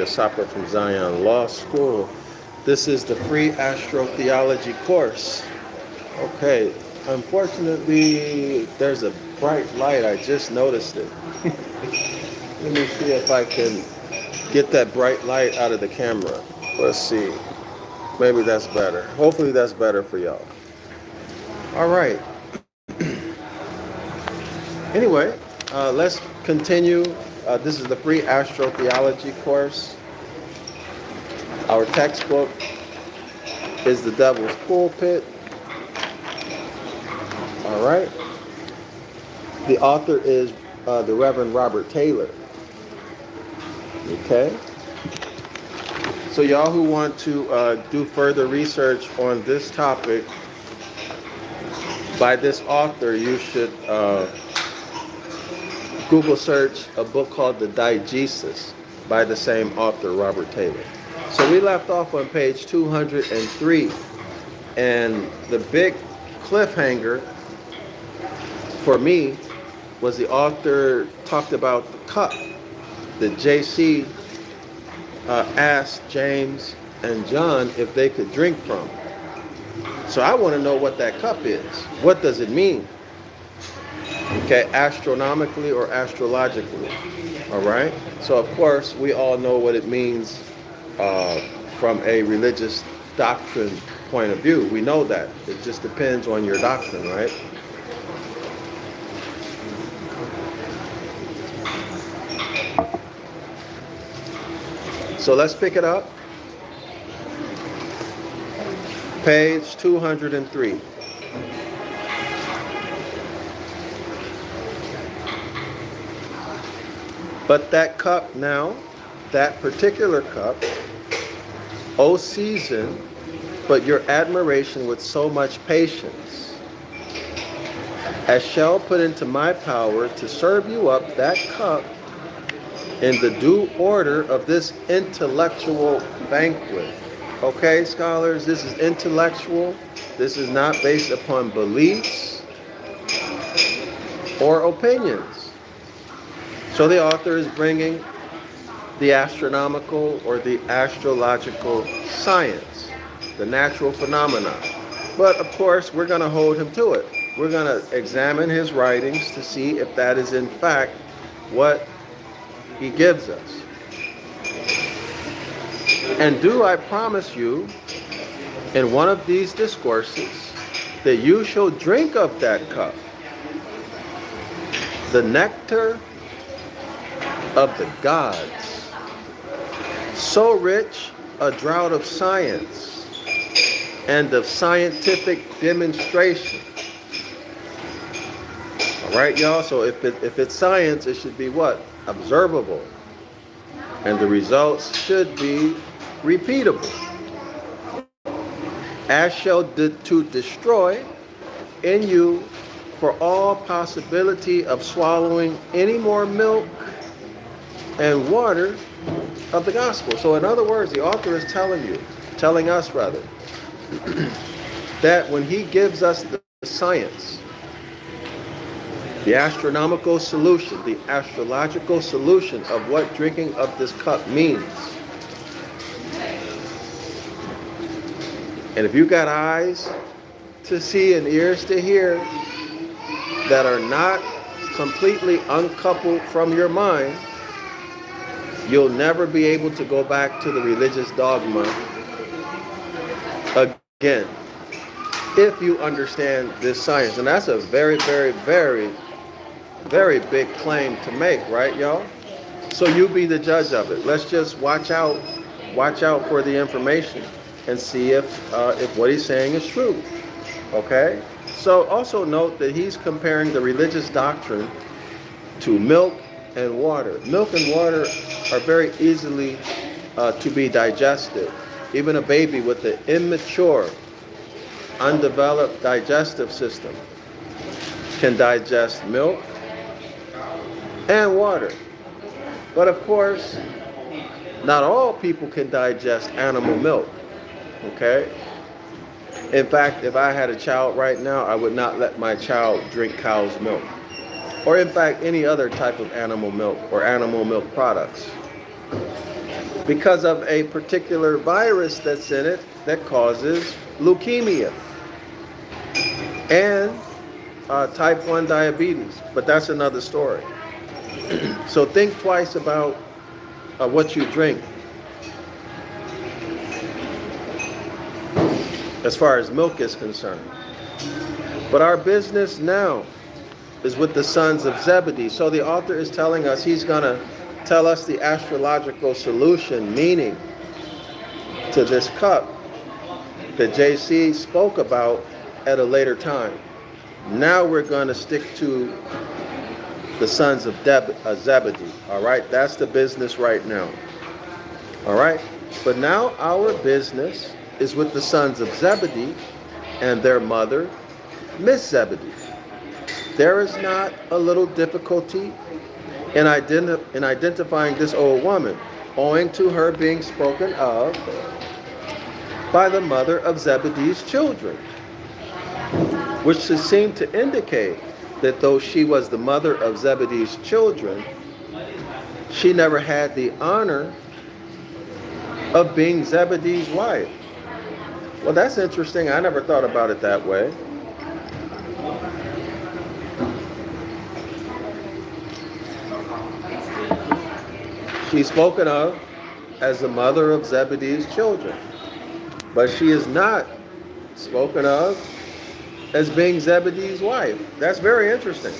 Sapa from Zion Law School. This is the free astrotheology course. Okay, unfortunately, there's a bright light. I just noticed it. Let me see if I can get that bright light out of the camera. Let's see. Maybe that's better. Hopefully that's better for y'all. All right. Anyway, let's continue. This is the free astrotheology course. Our textbook is The Devil's Pulpit. All right. The author is the Reverend Robert Taylor. Okay. So y'all who want to do further research on this topic by this author, you should Google search a book called The Diegesis by the same author, Robert Taylor. So we left off on page 203, and the big cliffhanger for me was the author talked about the cup that JC asked James and John if they could drink from. So I want to know what that cup is. What does it mean? Okay, astronomically or astrologically. All right. So of course we all know what it means from a religious doctrine point of view. We know that. It just depends on your doctrine, right? So let's pick it up. Page 203. But that cup now, that particular cup, O season, but your admiration with so much patience, as shall put into my power to serve you up that cup in the due order of this intellectual banquet. Okay, scholars, this is intellectual. This is not based upon beliefs or opinions. So the author is bringing the astronomical or the astrological science, the natural phenomena. But of course, we're going to hold him to it. We're going to examine his writings to see if that is in fact what he gives us. And do I promise you, in one of these discourses, that you shall drink of that cup, the nectar of the gods, so rich a draught of science and of scientific demonstration. All right, y'all. So if it's science, it should be what? Observable. And the results should be repeatable. As shall to destroy in you for all possibility of swallowing any more milk and water of the gospel. So in other words, the author is telling us, that when he gives us the science, the astronomical solution, the astrological solution of what drinking of this cup means. And if you got eyes to see and ears to hear that are not completely uncoupled from your mind, you'll never be able to go back to the religious dogma again, if you understand this science. And that's a very, very, very, very big claim to make, right, y'all? So you be the judge of it. Let's just watch out for the information and see if what he's saying is true. Okay? So also note that he's comparing the religious doctrine to milk and water. Milk and water are very easily to be digested. Even a baby with an immature, undeveloped digestive system can digest milk and water. But of course, not all people can digest animal milk. Okay? In fact, if I had a child right now, I would not let my child drink cow's milk. Or in fact, any other type of animal milk or animal milk products. because of a particular virus that's in it that causes leukemia and type 1 diabetes. But that's another story. So think twice about what you drink as far as milk is concerned. But our business now is with the sons of Zebedee. So the author is telling us he's going to tell us the astrological solution, meaning to this cup that JC spoke about at a later time. Now we're going to stick to the sons of Zebedee. All right, that's the business right now. All right, but now our business is with the sons of Zebedee and their mother, Miss Zebedee. There is not a little difficulty in identifying this old woman, owing to her being spoken of by the mother of Zebedee's children, which should seem to indicate that though she was the mother of Zebedee's children, she never had the honor of being Zebedee's wife. Well, that's interesting. I never thought about it that way. She's spoken of as the mother of Zebedee's children, but she is not spoken of as being Zebedee's wife. That's very interesting.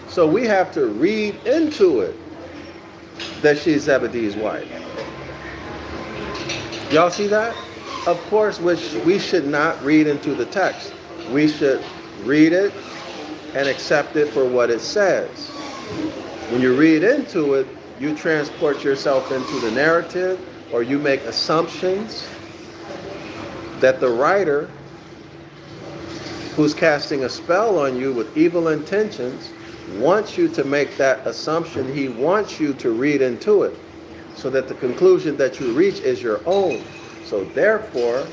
So we have to read into it that she's Zebedee's wife. Y'all see that? Of course, which we should not read into the text. We should read it and accept it for what it says. When you read into it, you transport yourself into the narrative, or you make assumptions that the writer, who's casting a spell on you with evil intentions, wants you to make that assumption. He wants you to read into it so that the conclusion that you reach is your own. So therefore,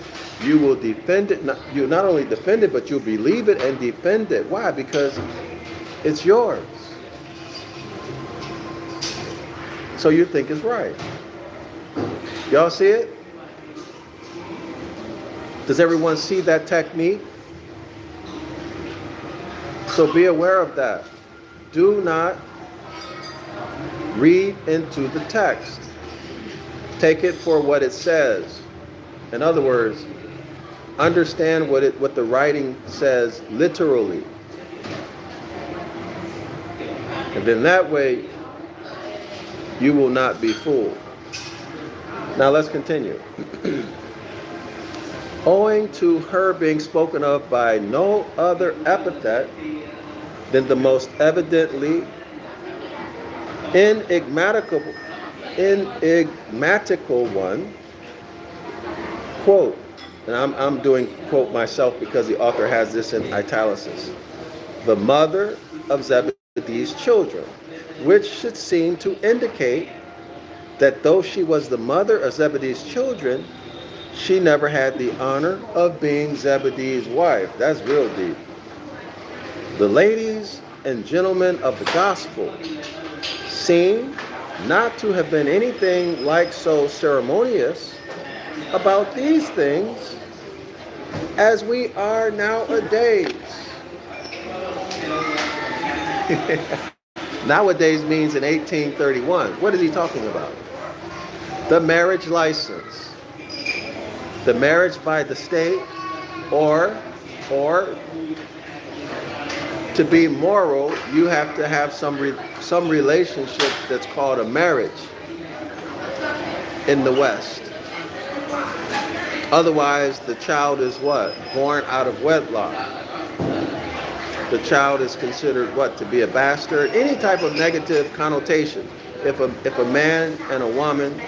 you will defend it. You not only defend it, but you'll believe it and defend it. Why? Because it's yours. So you think it's right. Y'all see it? Does everyone see that technique? So be aware of that. Do not read into the text. Take it for what it says. In other words, understand what the writing says literally. And then that way, you will not be fooled. Now let's continue. Owing to her being spoken of by no other epithet than the most evidently enigmatical one, quote, and I'm doing quote myself because the author has this in italics, the mother of Zebedee's children, which should seem to indicate that though she was the mother of Zebedee's children, she never had the honor of being Zebedee's wife. That's real deep. The ladies and gentlemen of the gospel seem not to have been anything like so ceremonious about these things as we are nowadays. Nowadays means in 1831. What is he talking about? The marriage license. The marriage by the state, or to be moral, you have to have some relationship that's called a marriage in the West. Otherwise, the child is what? Born out of wedlock. The child is considered what? To be a bastard. Any type of negative connotation. If a man and a woman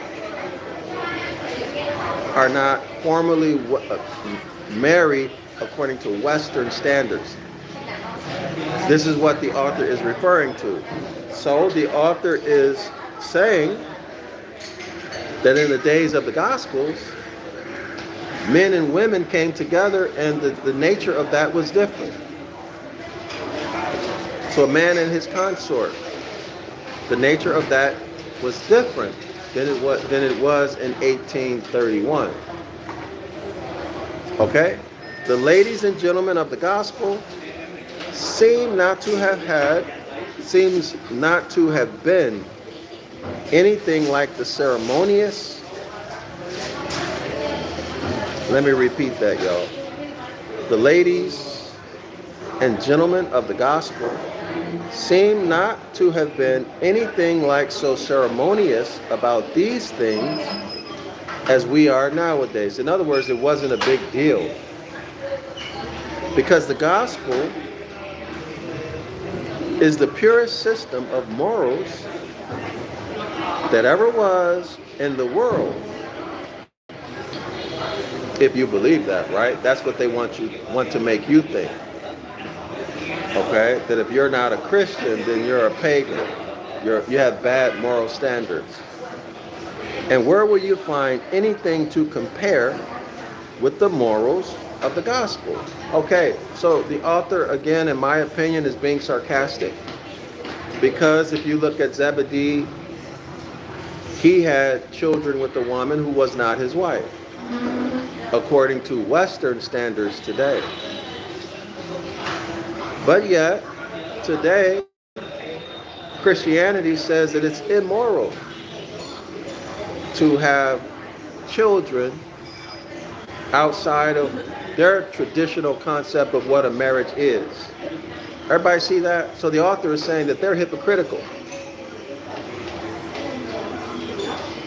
are not formally married according to Western standards. This is what the author is referring to. So the author is saying that in the days of the Gospels, men and women came together and the nature of that was different. So a man and his consort, the nature of that was different than it was in 1831. Okay? The ladies and gentlemen of the gospel seems not to have been anything like the ceremonious. Let me repeat that, y'all. The ladies and gentlemen of the gospel seem not to have been anything like so ceremonious about these things as we are nowadays. In other words, it wasn't a big deal. Because the gospel is the purest system of morals that ever was in the world. If you believe that, right? That's what they want to make you think. Okay? That if you're not a Christian, then you're a pagan. You have bad moral standards. And where will you find anything to compare with the morals of the gospel? Okay, so the author, again, in my opinion, is being sarcastic. Because if you look at Zebedee, he had children with a woman who was not his wife, according to Western standards today. But yet, today, Christianity says that it's immoral to have children outside of their traditional concept of what a marriage is. Everybody see that? So the author is saying that they're hypocritical.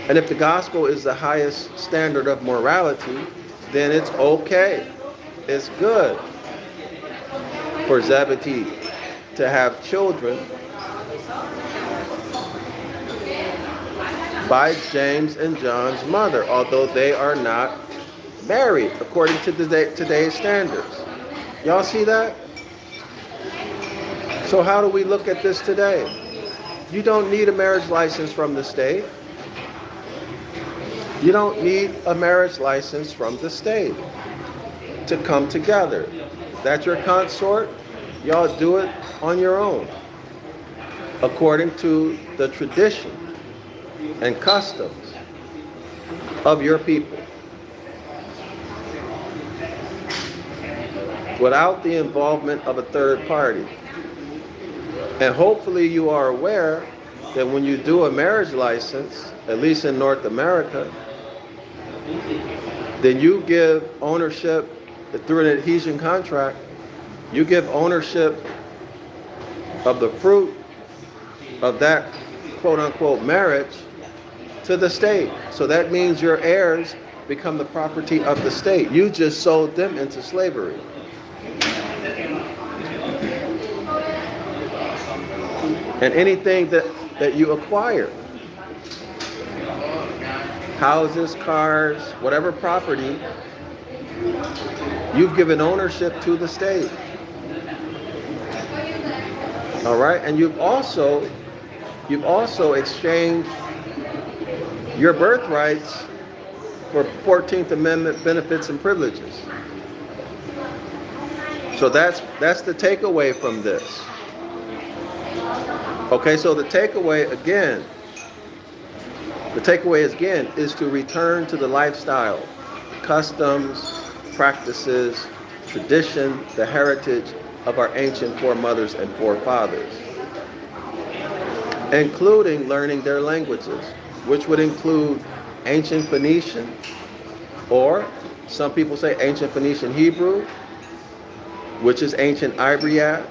And if the gospel is the highest standard of morality, then it's okay. It's good for Zebedee to have children by James and John's mother, although they are not married according to today's standards. Y'all see that? So how do we look at this today? You don't need a marriage license from the state. You don't need a marriage license from the state to come together. That's your consort. Y'all do it on your own, according to the tradition and customs of your people, without the involvement of a third party. And hopefully you are aware that when you do a marriage license, at least in North America, then you give ownership through an adhesion contract. You give ownership of the fruit of that quote-unquote marriage to the state. So that means your heirs become the property of the state. You just sold them into slavery. And anything that you acquire, houses, cars, whatever property, you've given ownership to the state. All right, and you've also exchanged your birthrights for 14th Amendment benefits and privileges. So that's the takeaway from this. Okay, so the takeaway again is to return to the lifestyle, customs, practices, tradition, the heritage of our ancient foremothers and forefathers, including learning their languages, which would include ancient Phoenician, or some people say ancient Phoenician Hebrew, which is ancient Ibaryath.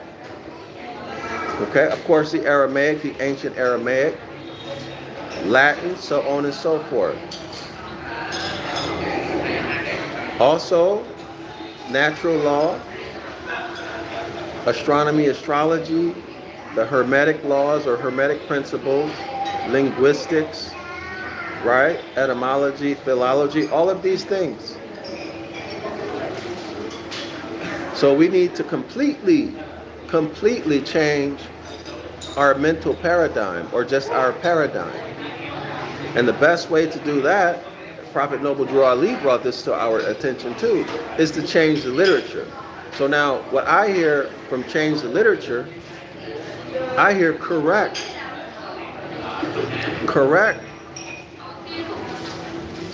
Okay, of course the Aramaic, the ancient Aramaic, Latin, so on and so forth. Also, natural law, astronomy, astrology, the Hermetic laws or Hermetic principles, linguistics, right? Etymology, philology, all of these things. So we need to completely change our mental paradigm, or just our paradigm. And the best way to do that, Prophet Noble Drew Ali brought this to our attention too, is to change the literature. So now what I hear from change the literature, I hear correct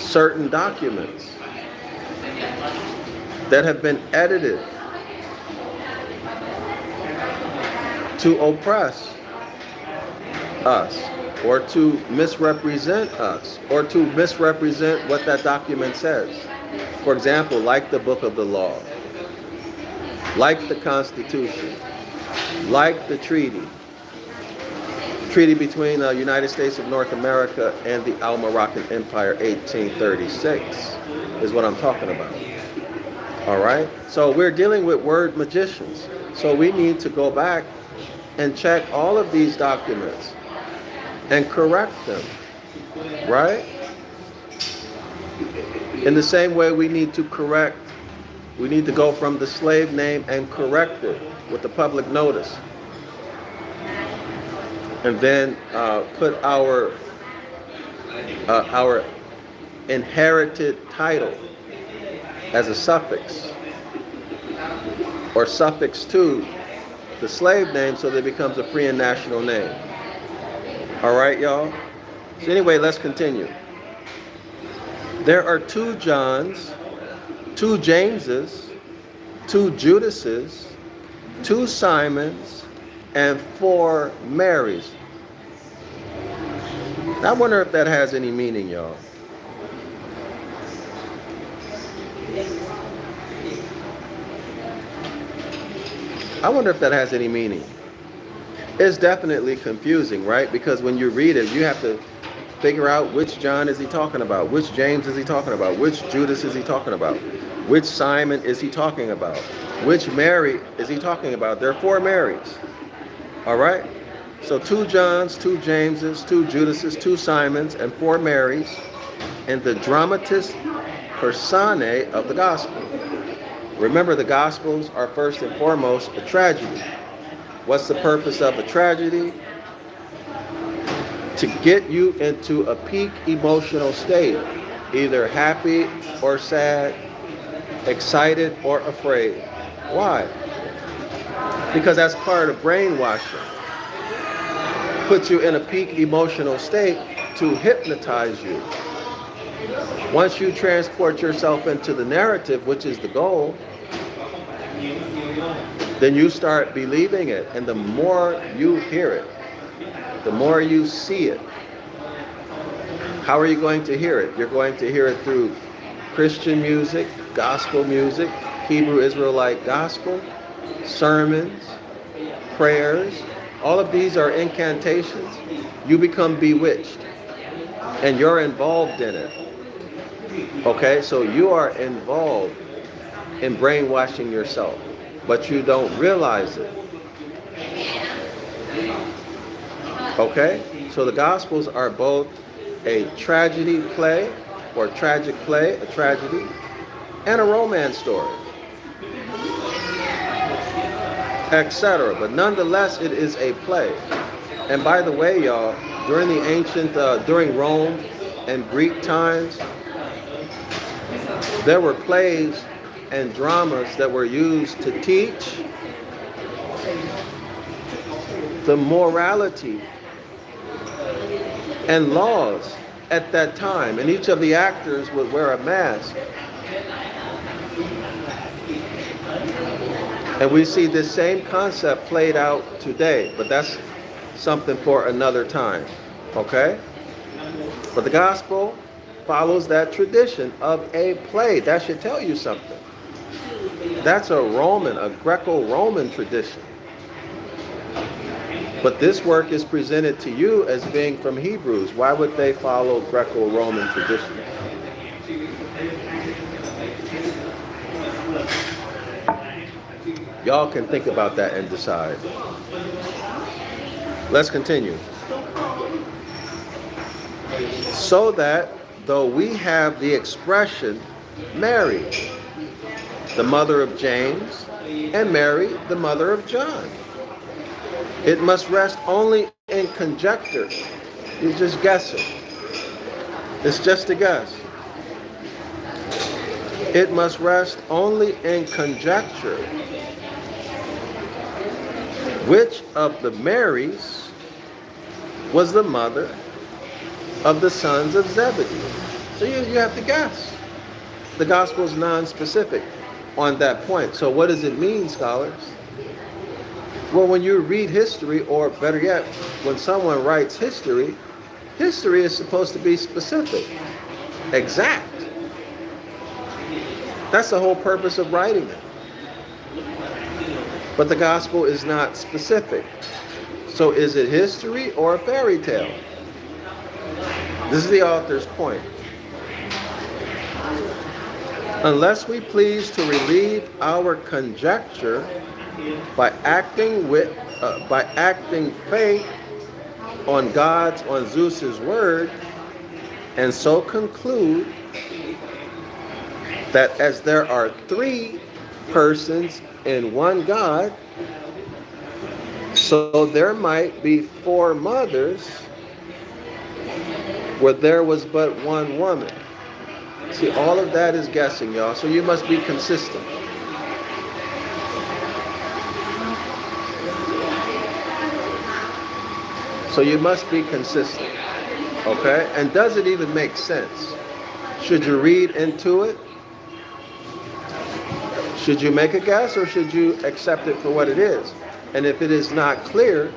certain documents that have been edited to oppress us, or to misrepresent us, or to misrepresent what that document says. For example, like the Book of the Law, like the Constitution, like the treaty between the United States of North America and the Al-Moroccan Empire, 1836, is what I'm talking about. All right? So we're dealing with word magicians. So we need to go back and check all of these documents and correct them, right? In the same way we need to go from the slave name and correct it with the public notice. And then put our inherited title as a suffix, or suffix to the slave name, so that it becomes a free and national name. All right, y'all? So anyway, let's continue. There are 2 Johns, 2 Jameses, 2 Judases, 2 Simons, and 4 Marys. I wonder if that has any meaning, y'all. I wonder if that has any meaning. It's definitely confusing, right? Because when you read it, you have to figure out which John is he talking about, which James is he talking about, which Judas is he talking about, which Simon is he talking about, which Mary is he talking about. There are 4 Marys. All right? So 2 Johns, 2 Jameses, 2 Judases, 2 Simons, and 4 Marys, and the dramatis personae of the gospel. Remember, the Gospels are first and foremost a tragedy. What's the purpose of a tragedy? To get you into a peak emotional state, either happy or sad, excited or afraid. Why? Because that's part of brainwashing. Puts you in a peak emotional state to hypnotize you. Once you transport yourself into the narrative, which is the goal, then you start believing it. And the more you hear it, the more you see it. How are you going to hear it? You're going to hear it through Christian music, gospel music, Hebrew Israelite gospel, sermons, prayers. All of these are incantations. You become bewitched, and you're involved in it. Okay, so you are involved in brainwashing yourself, but you don't realize it. Okay, so the Gospels are both a tragedy play, or tragic play, a tragedy, and a romance story, etc. But nonetheless, it is a play. And by the way, y'all, during the ancient, during Rome and Greek times, there were plays and dramas that were used to teach the morality and laws at that time. And each of the actors would wear a mask. And we see this same concept played out today, but that's something for another time, okay? But the gospel follows that tradition of a play. That should tell you something. That's a Greco-Roman tradition. But this work is presented to you as being from Hebrews. Why would they follow Greco-Roman tradition? Y'all can think about that and decide. Let's continue. So that though we have the expression Mary, the mother of James, and Mary, the mother of John, it must rest only in conjecture. You're just guessing. It's just a guess. It must rest only in conjecture. Which of the Marys was the mother of the sons of Zebedee? So you have to guess. The gospel is non-specific on that point. So what does it mean, scholars? Well, when you read history, or better yet, when someone writes history, history is supposed to be specific, exact. That's the whole purpose of writing it. But the gospel is not specific. So is it history or a fairy tale? This is the author's point. Unless we please to relieve our conjecture by acting faith on Zeus's word, and so conclude that as there are 3 persons in one God, so there might be 4 mothers where there was but one woman. See, all of that is guessing, y'all, so you must be consistent. So you must be consistent, okay? And does it even make sense? Should you read into it? Should you make a guess, or should you accept it for what it is? And if it is not clear,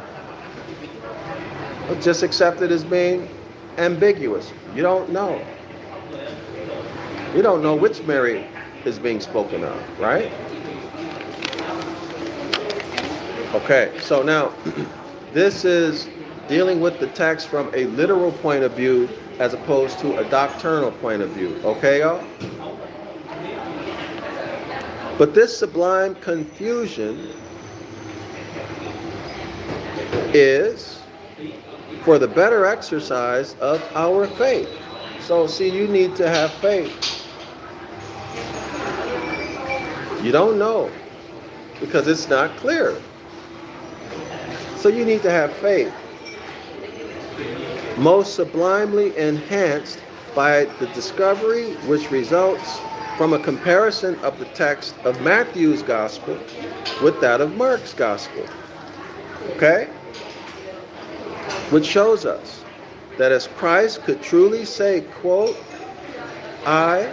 just accept it as being ambiguous. You don't know. You don't know which Mary is being spoken of, right? Okay, so now this is dealing with the text from a literal point of view as opposed to a doctrinal point of view. Okay, y'all? But this sublime confusion is for the better exercise of our faith. So, see, you need to have faith. You don't know because it's not clear. So you need to have faith. Most sublimely enhanced by the discovery which results from a comparison of the text of Matthew's gospel with that of Mark's gospel. Okay? Which shows us that as Christ could truly say, quote, I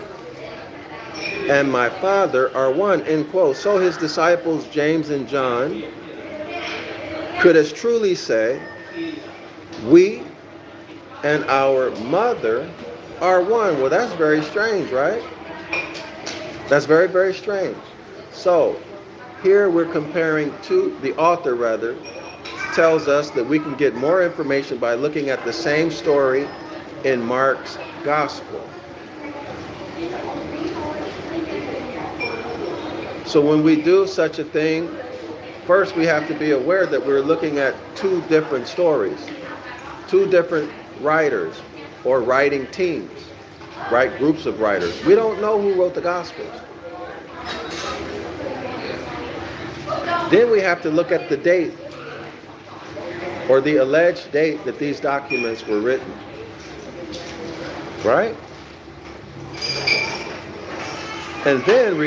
and my Father are one, end quote, so his disciples James and John could as truly say, we and our mother are one. Well, that's very strange, right? That's very, very strange. So here we're comparing to, the author rather, tells us that we can get more information by looking at the same story in Mark's gospel. So when we do such a thing, first we have to be aware that we're looking at 2 different stories, 2 different writers or writing teams, right? Groups of writers. We don't know who wrote the Gospels. Then we have to look at the date or the alleged date that these documents were written, right? And then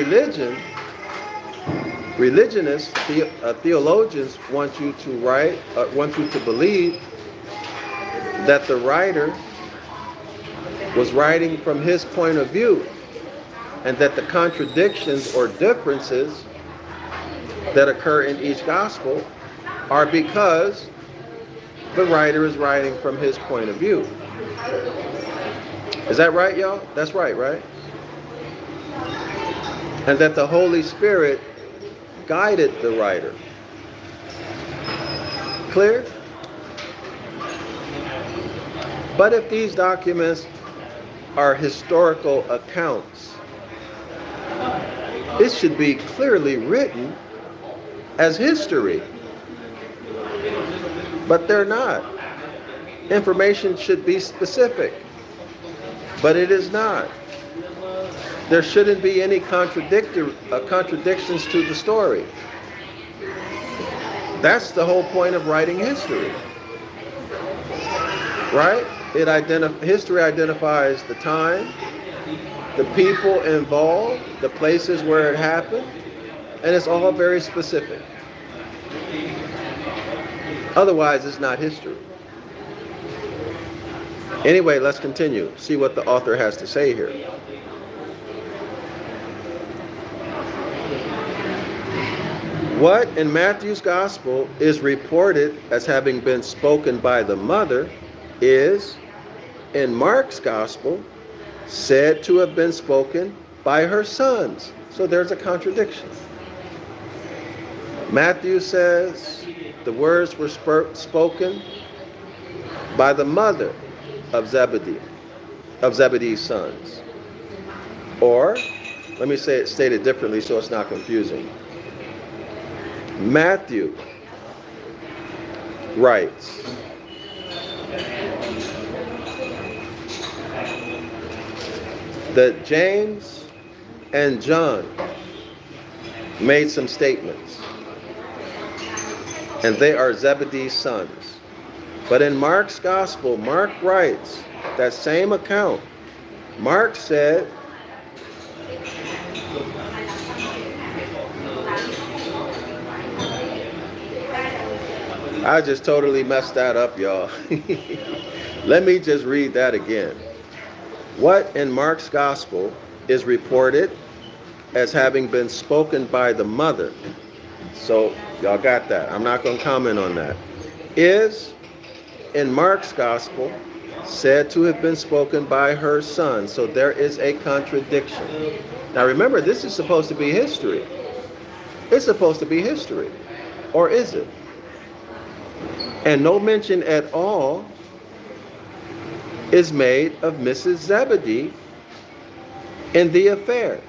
religionists, theologians want you to believe that the writer was writing from his point of view, and that the contradictions or differences that occur in each gospel are because the writer is writing from his point of view. Is that right, y'all? That's right, right? And that the Holy Spirit guided the writer. Clear? But if these documents are historical accounts, it should be clearly written as history. But they're not. Information should be specific, but it is not. There shouldn't be any contradictions to the story. That's the whole point of writing history, right? History identifies the time, the people involved, the places where it happened, and it's all very specific. Otherwise, it's not history. Anyway, let's continue. See what the author has to say here. What in Matthew's gospel is reported as having been spoken by the mother is, in Mark's gospel, said to have been spoken by her sons. So there's a contradiction. Matthew says the words were spoken by the mother of Zebedee's sons. Or, let me state it differently so it's not confusing. Matthew writes, that James and John made some statements, and they are Zebedee's sons. But in Mark's gospel, Mark writes that same account. Mark said, I just totally messed that up, y'all. Let me just read that again. What in Mark's gospel is reported as having been spoken by the mother, so y'all got that, I'm not going to comment on that, is in Mark's gospel said to have been spoken by her son. So there is a contradiction. Now remember, this is supposed to be history. It's supposed to be history. Or is it? And no mention at all is made of Mrs. Zebedee in the affair.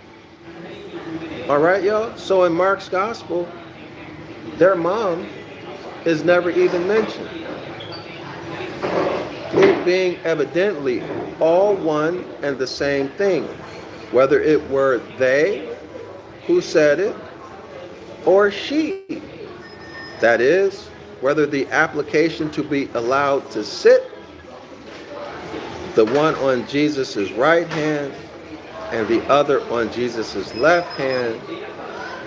All right, y'all? So in Mark's gospel, their mom is never even mentioned. It being evidently all one and the same thing, whether it were they who said it or she. That is, whether the application to be allowed to sit, the one on Jesus' right hand and the other on Jesus' left hand,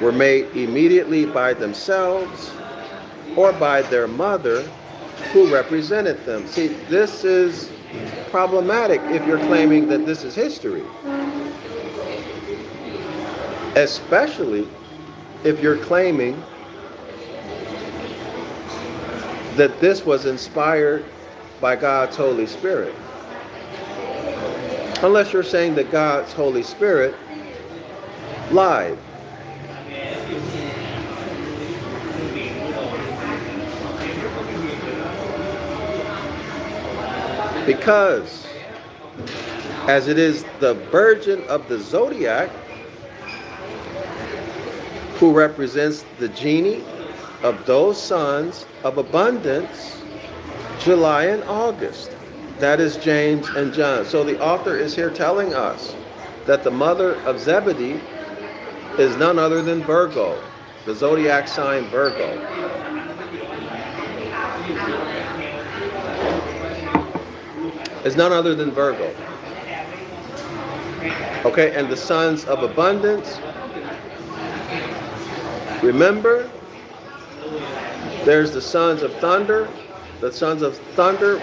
were made immediately by themselves or by their mother who represented them. See, this is problematic if you're claiming that this is history. Especially if you're claiming that this was inspired by God's Holy Spirit. Unless you're saying that God's Holy Spirit lied. Because, as it is the Virgin of the Zodiac who represents the genie of those sons of abundance, July and August. That is James and John. So the author is here telling us that the mother of Zebedee is none other than Virgo, the zodiac sign Virgo. Is none other than Virgo. Okay, and the sons of abundance, remember, there's the sons of thunder. The sons of thunder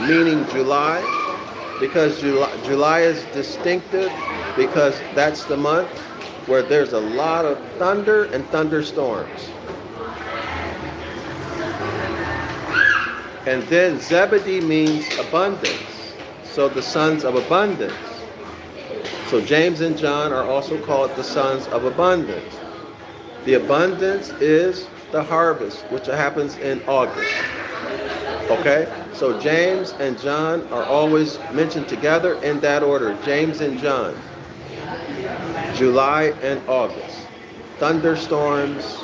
meaning July, because July is distinctive, because that's the month where there's a lot of thunder and thunderstorms. And then Zebedee means abundance. So the sons of abundance. So James and John are also called the sons of abundance. The abundance is the harvest, which happens in August. Okay? So James and John are always mentioned together in that order. James and John. July and August. Thunderstorms,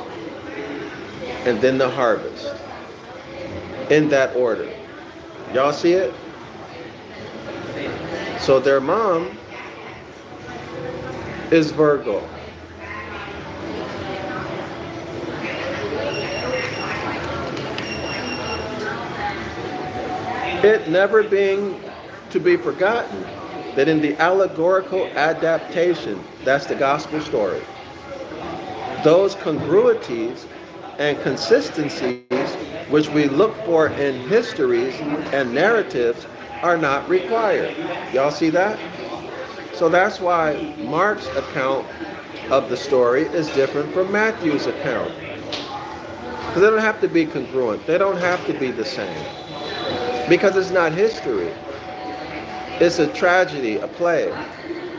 and then the harvest. In that order. Y'all see it? So their mom is Virgo. It never being to be forgotten that in the allegorical adaptation, that's the gospel story, those congruities and consistencies which we look for in histories and narratives are not required. Y'all see that? So that's why Mark's account of the story is different from Matthew's account. Because they don't have to be congruent. They don't have to be the same. Because it's not history. It's a tragedy, a play.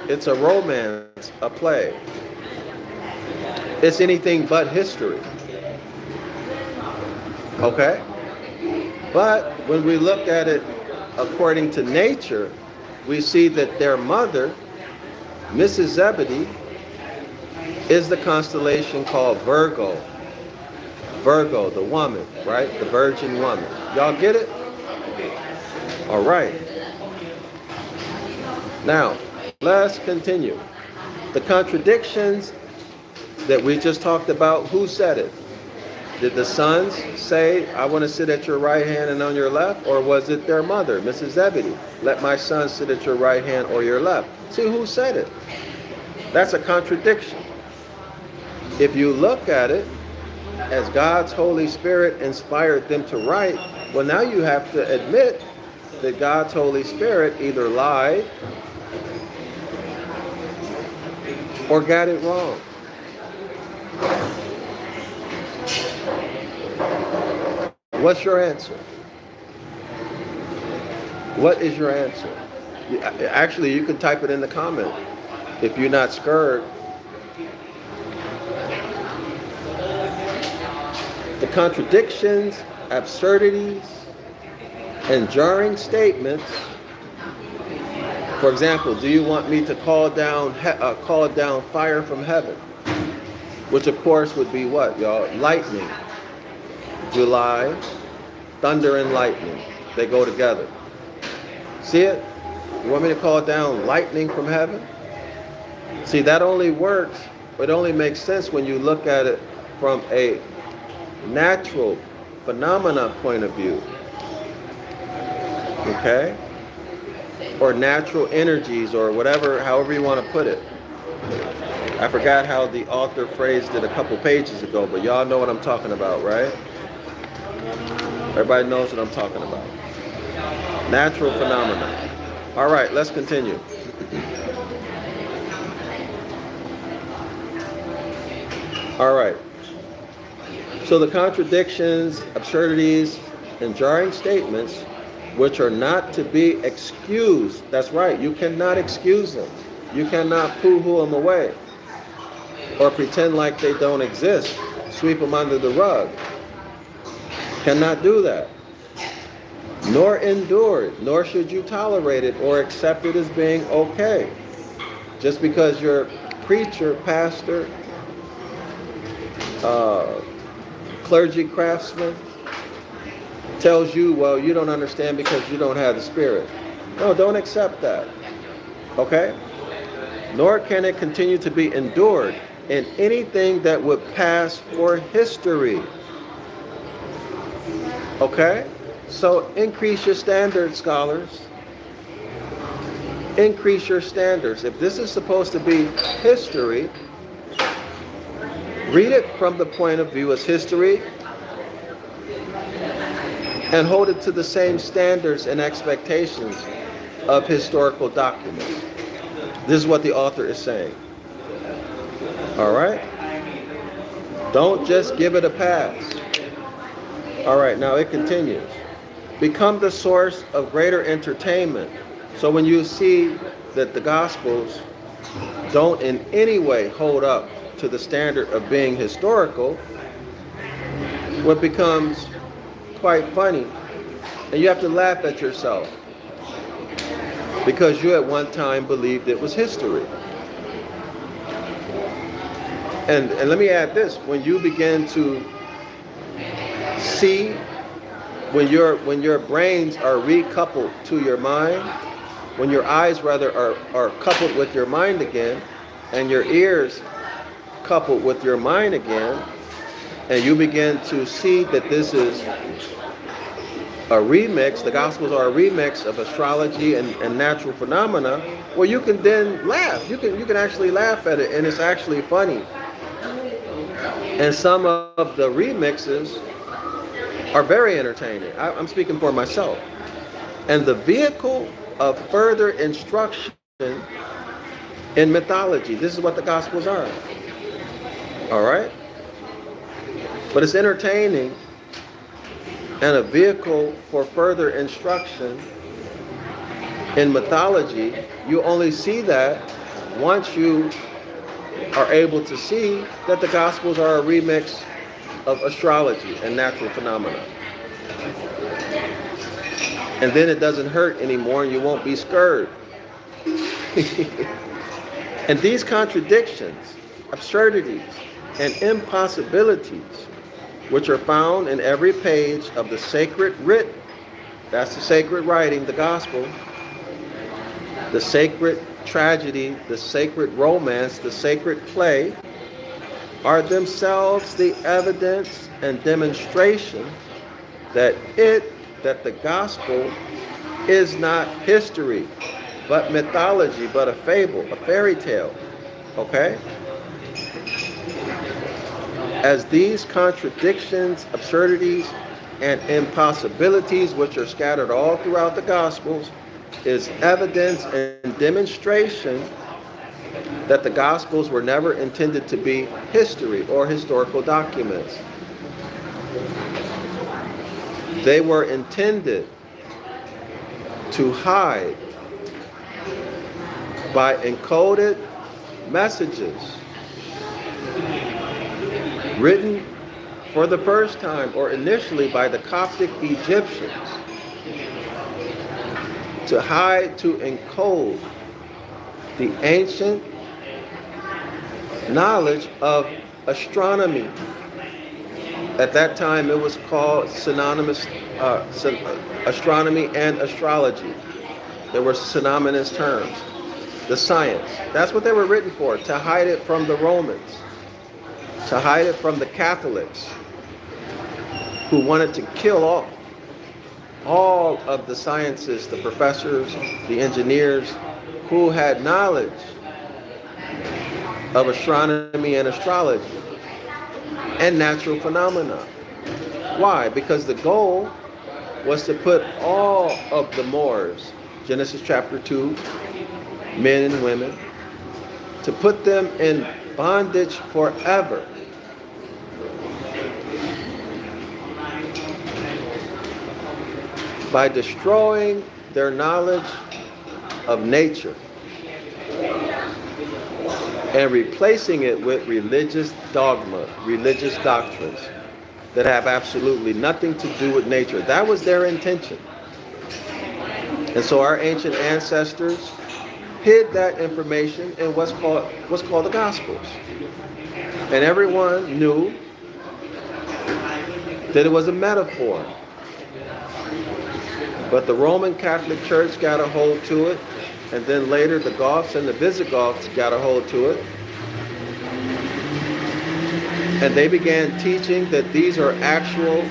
It's a romance, a play. It's anything but history. Okay? But when we look at it according to nature, we see that their mother, Mrs. Zebedee, is the constellation called Virgo. Virgo, the woman, right? The virgin woman. Y'all get it? All right. Now, let's continue. The contradictions that we just talked about, who said it? Did the sons say, I want to sit at your right hand and on your left? Or was it their mother, Mrs. Zebedee? Let my son sit at your right hand or your left. See, who said it? That's a contradiction. If you look at it as God's Holy Spirit inspired them to write, well, now you have to admit that God's Holy Spirit either lied or got it wrong. What's your answer? What is your answer? Actually, you can type it in the comment if you're not scared. The contradictions, absurdities, and jarring statements. For example, do you want me to call down fire from heaven? Which of course would be what, y'all? Lightning. July, thunder and lightning. They go together. See it? You want me to call down lightning from heaven? See, that only works, it only makes sense when you look at it from a natural phenomena point of view. Okay? Or natural energies, or whatever, however you want to put it. I forgot how the author phrased it a couple pages ago, but y'all know what I'm talking about, right? Everybody knows what I'm talking about. Natural phenomena. All right, let's continue. All right. So the contradictions, absurdities, and jarring statements, which are not to be excused. That's right, you cannot excuse them. You cannot poo-hoo them away or pretend like they don't exist. Sweep them under the rug. Cannot do that. Nor endure it, nor should you tolerate it or accept it as being okay. Just because your preacher, pastor, clergy, craftsman tells you, well, you don't understand because you don't have the Spirit. No, don't accept that. Okay? Nor can it continue to be endured in anything that would pass for history. Okay? So increase your standards, scholars. Increase your standards. If this is supposed to be history, read it from the point of view as history and hold it to the same standards and expectations of historical documents. This is what the author is saying. All right? Don't just give it a pass. All right, now it continues. Become the source of greater entertainment. So when you see that the Gospels don't in any way hold up to the standard of being historical, what becomes quite funny, and you have to laugh at yourself because you at one time believed it was history. And let me add this: when you begin to see, when your brains are recoupled to your mind, when your eyes rather are coupled with your mind again, and your ears coupled with your mind again, and you begin to see that this is a remix, the Gospels are a remix of astrology and natural phenomena, well, you can then laugh. You can actually laugh at it, and it's actually funny. And some of the remixes are very entertaining. I'm speaking for myself. and the vehicle of further instruction in mythology. This is what the Gospels are. All right? But it's entertaining and a vehicle for further instruction in mythology. You only see that once you are able to see that the Gospels are a remix of astrology and natural phenomena. And then it doesn't hurt anymore and you won't be scared. And these contradictions, absurdities, and impossibilities, which are found in every page of the sacred writ, that's the sacred writing, the gospel, the sacred tragedy, the sacred romance, the sacred play, are themselves the evidence and demonstration that the gospel is not history, but mythology, but a fable, a fairy tale. Okay? As these contradictions, absurdities, and impossibilities, which are scattered all throughout the Gospels, is evidence and demonstration that the Gospels were never intended to be history or historical documents. They were intended to hide by encoded messages written for the first time or initially by the Coptic Egyptians, to hide, to encode the ancient knowledge of astronomy. At that time, it was called synonymous astronomy and astrology. They were synonymous terms. The science. That's what they were written for, to hide it from the Romans, to hide it from the Catholics, who wanted to kill off all of the sciences, the professors, the engineers, who had knowledge of astronomy and astrology and natural phenomena. Why? Because the goal was to put all of the Moors, Genesis chapter 2, men and women, to put them in bondage forever. By destroying their knowledge of nature and replacing it with religious dogma, religious doctrines that have absolutely nothing to do with nature. That was their intention. And so our ancient ancestors hid that information in what's called the Gospels. And everyone knew that it was a metaphor. But the Roman Catholic Church got a hold to it, and then later the Goths and the Visigoths got a hold to it. And they began teaching that these are actual,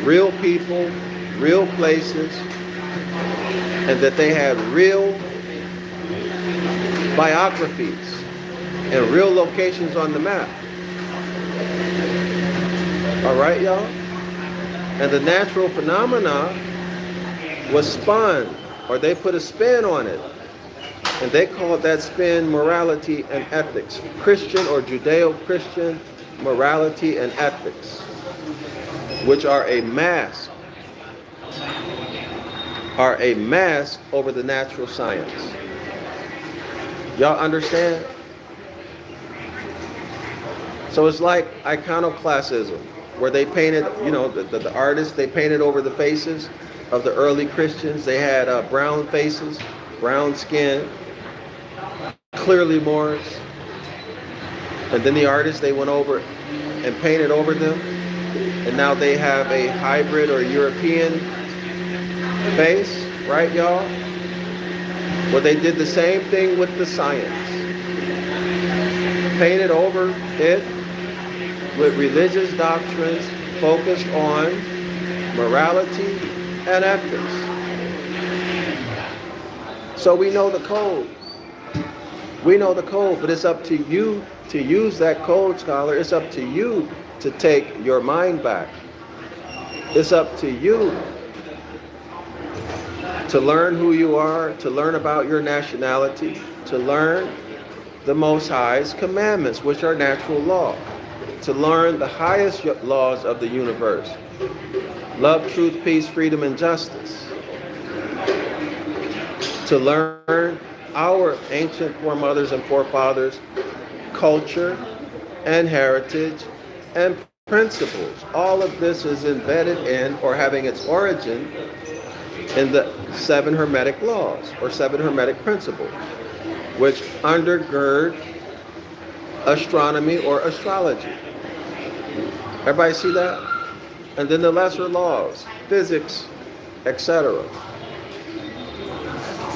real people, real places, and that they had real biographies and real locations on the map. All right, y'all? And the natural phenomena was spun, or they put a spin on it. And they called that spin morality and ethics. Christian or Judeo-Christian morality and ethics, which are a mask over the natural science. Y'all understand? So it's like iconoclasm, where they painted, the artists, they painted over the faces of the early Christians. They had brown faces, brown skin, clearly Moors. And then the artists, they went over and painted over them. And now they have a hybrid or European face, right, y'all? Well, they did the same thing with the science. Painted over it with religious doctrines focused on morality and ethics. So we know the code. We know the code, but it's up to you to use that code, scholar. It's up to you to take your mind back. It's up to you To learn who you are, to learn about your nationality, to learn the Most High's commandments, which are natural law, to learn the highest laws of the universe. Love, truth, peace, freedom, and justice. To learn our ancient foremothers and forefathers' culture and heritage and principles. All of this is embedded in or having its origin in the 7 Hermetic laws or 7 Hermetic principles, which undergird astronomy or astrology. Everybody see that? And then the lesser laws, physics, etc.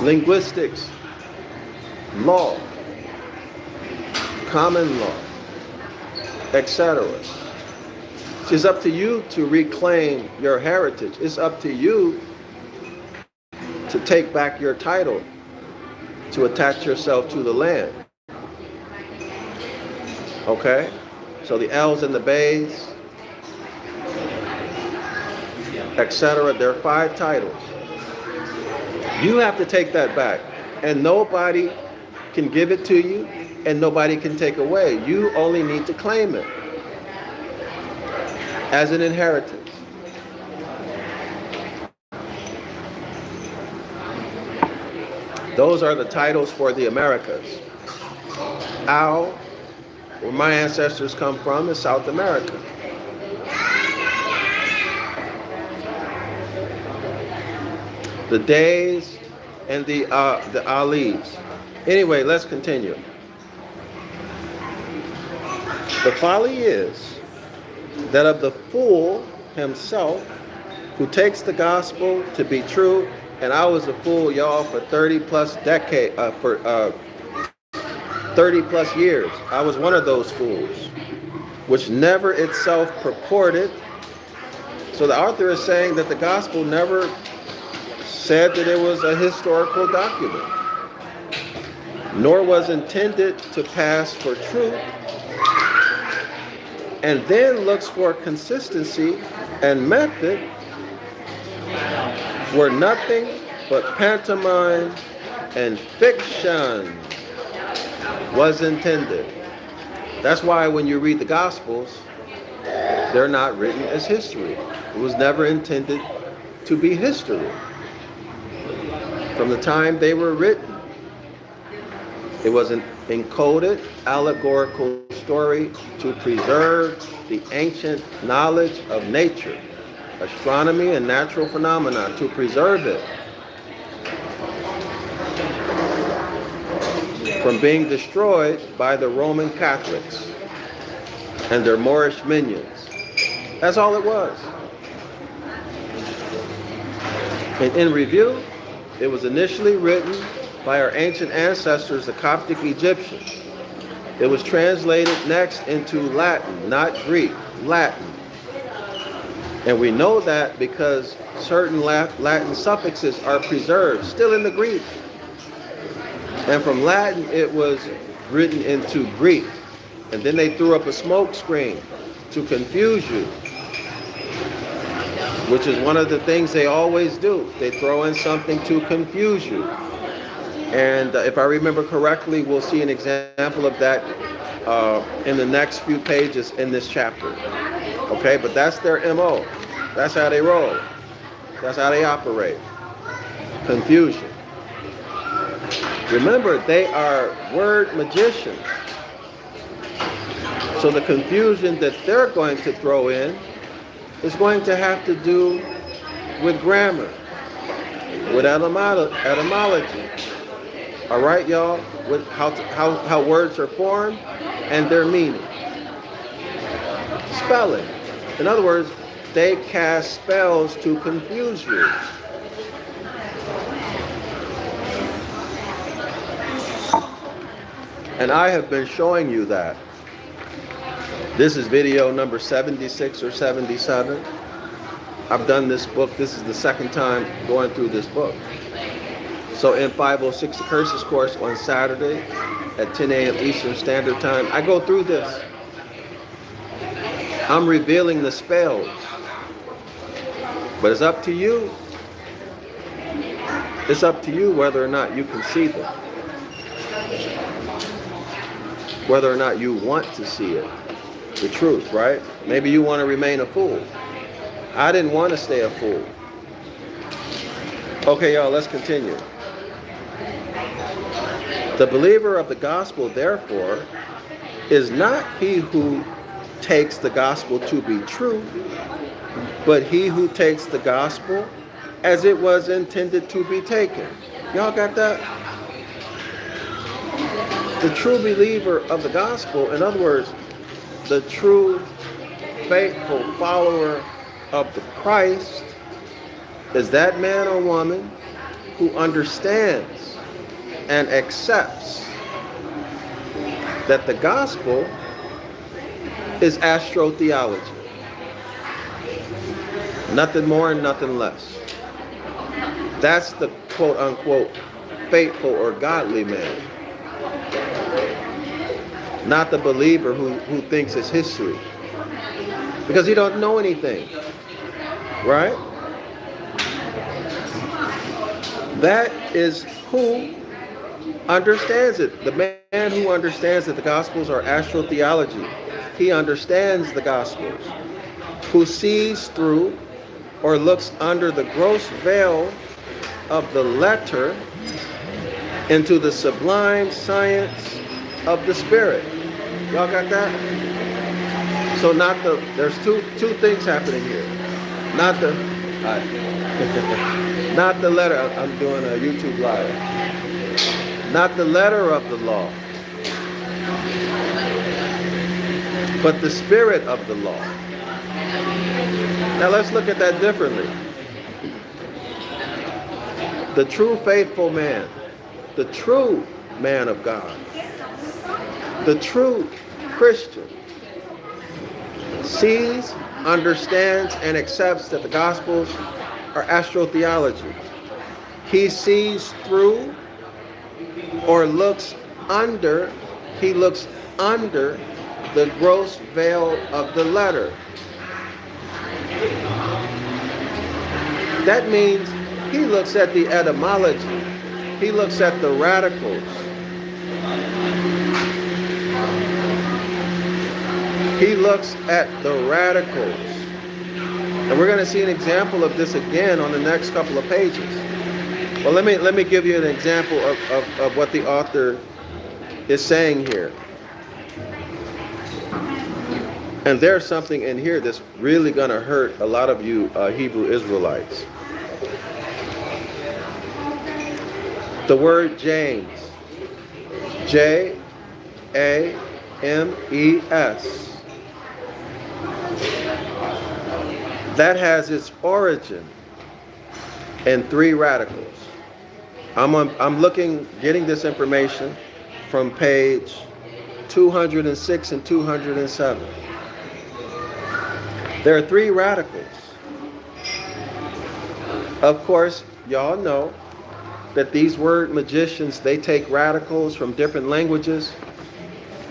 Linguistics, law, common law, etc. It's up to you to reclaim your heritage. It's up to you to take back your title, to attach yourself to the land. Okay? So the L's and the B's, etc. There are 5 titles. You have to take that back. And nobody can give it to you, and nobody can take away. You only need to claim it as an inheritance. Those are the titles for the Americas. Al, where my ancestors come from, is South America. The Days and the Alis. Anyway, let's continue. The folly is that of the fool himself who takes the gospel to be true. And I was a fool, y'all, for 30 plus years. I was one of those fools, which never itself purported. So the author is saying that the gospel never said that it was a historical document, nor was intended to pass for truth, and then looks for consistency and method were nothing but pantomime and fiction was intended. That's why when you read the Gospels, they're not written as history. It was never intended to be history. From the time they were written, it was an encoded allegorical story to preserve the ancient knowledge of nature, astronomy and natural phenomena, to preserve it from being destroyed by the Roman Catholics and their Moorish minions. That's all it was. And in review, it was initially written by our ancient ancestors, the Coptic Egyptians. It was translated next into Latin, not Greek, Latin. And we know that because certain Latin suffixes are preserved, still in the Greek. And from Latin, it was written into Greek. And then they threw up a smoke screen to confuse you, which is one of the things they always do. They throw in something to confuse you. And if I remember correctly, we'll see an example of that in the next few pages in this chapter. Okay, but that's their MO. That's how they roll. That's how they operate. Confusion. Remember, they are word magicians. So the confusion that they're going to throw in is going to have to do with grammar, with etymology. All right, y'all? With how words are formed and their meaning. Spelling. In other words, they cast spells to confuse you. And I have been showing you that. This is video number 76 or 77. I've done this book. This is the second time going through this book. So in 506 The Curses course on Saturday at 10 a.m. Eastern Standard Time, I go through this. I'm revealing the spells. But it's up to you It's up to you whether or not you can see them. Whether or not you want to see it. The truth, right? Maybe you want to remain a fool. I didn't want to stay a fool. Okay, y'all, let's continue. The believer of the gospel, therefore, is not he who takes the gospel to be true, but he who takes the gospel as it was intended to be taken. Y'all got that? The true believer of the gospel, in other words, the true faithful follower of the Christ, is that man or woman who understands and accepts that the gospel is astrotheology. Nothing more and nothing less. That's the quote unquote faithful or godly man. Not the believer who thinks it's history. Because he don't know anything. Right? That is who understands it. The man who understands that the Gospels are astrotheology. He understands the Gospels. Who sees through or looks under the gross veil of the letter into the sublime science of the Spirit. Y'all got that? So there's two things happening here. Not the letter. I'm doing a YouTube live. Not the letter of the law, but the spirit of the law. Now let's look at that differently. The true faithful man, the true man of God, the true Christian sees, understands, and accepts that the Gospels are astrotheology. He sees through or looks under the gross veil of the letter. That means he looks at the etymology. He looks at the radicals. He looks at the radicals. And we're going to see an example of this again on the next couple of pages. Well, let me give you an example of what the author is saying here. And there's something in here that's really going to hurt a lot of you Hebrew Israelites. The word James, J-A-M-E-S, that has its origin in three radicals. I'm getting this information from page 206 and 207. There are three radicals. Of course, y'all know that these word magicians, they take radicals from different languages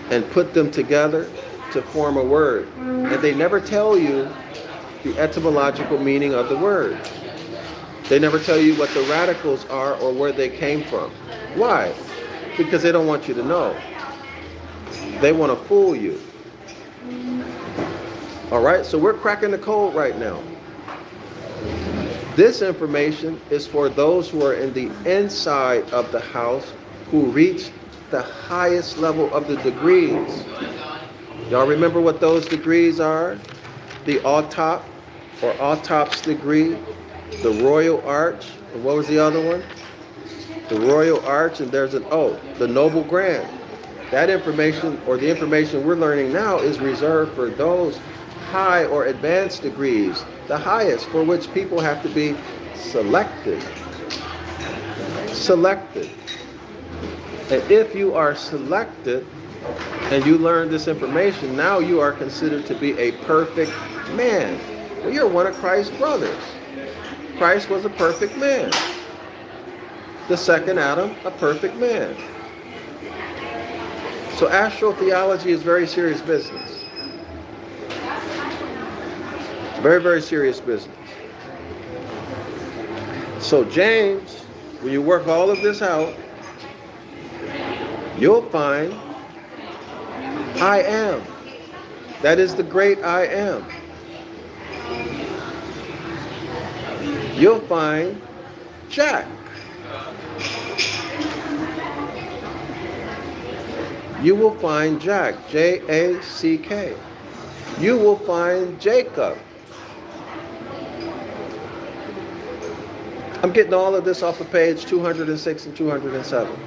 and put them together to form a word. And they never tell you the etymological meaning of the word. They never tell you what the radicals are or where they came from. Why? Because they don't want you to know. They want to fool you. All right, so we're cracking the code right now. This information is for those who are in the inside of the house, who reach the highest level of the degrees. Y'all remember what those degrees are? The autop or autops degree, the royal arch, and what was the other one? The royal arch, and there's an O, the noble grand. That information, or the information we're learning now, is reserved for those high or advanced degrees, the highest, for which people have to be selected. Selected. And if you are selected and you learn this information, now you are considered to be a perfect man. Well, you're one of Christ's brothers. Christ was a perfect man. The second Adam, a perfect man. So astrotheology is very serious business. Very, very serious business. So James when you work all of this out, you'll find I am. That is the great I am. You'll find Jack. You will find Jack, J-A-C-K. You will find Jacob. I'm getting all of this off of page 206 and 207.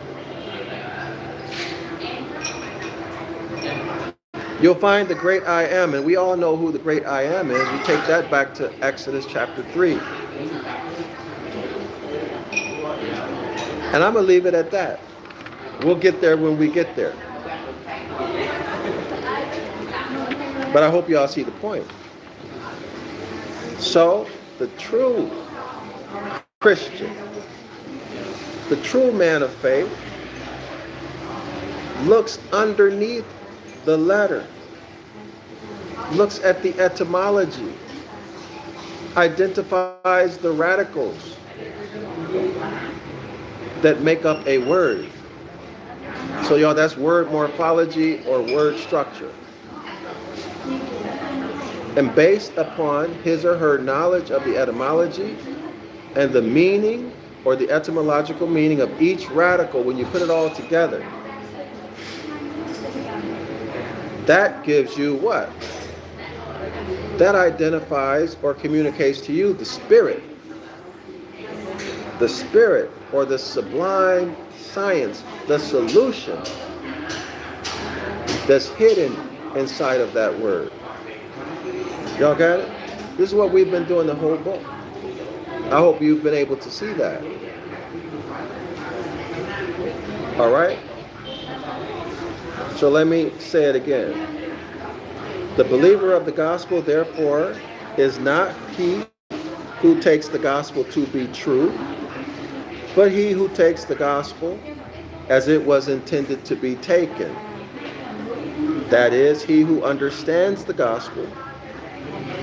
You'll find the great I am, and we all know who the great I am is. We take that back to Exodus chapter 3. And I'm going to leave it at that. We'll get there when we get there. But I hope you all see the point. So, the true Christian, the true man of faith, looks underneath the letter, looks at the etymology, identifies the radicals that make up a word. So y'all, that's word morphology or word structure. And based upon his or her knowledge of the etymology and the meaning or the etymological meaning of each radical, when you put it all together, that gives you what? That identifies or communicates to you the spirit. The spirit or the sublime science, the solution that's hidden inside of that word. Y'all got it? This is what we've been doing the whole book. I hope you've been able to see that. All right? So let me say it again. The believer of the gospel, therefore, is not he who takes the gospel to be true, but he who takes the gospel as it was intended to be taken. That is, he who understands the gospel,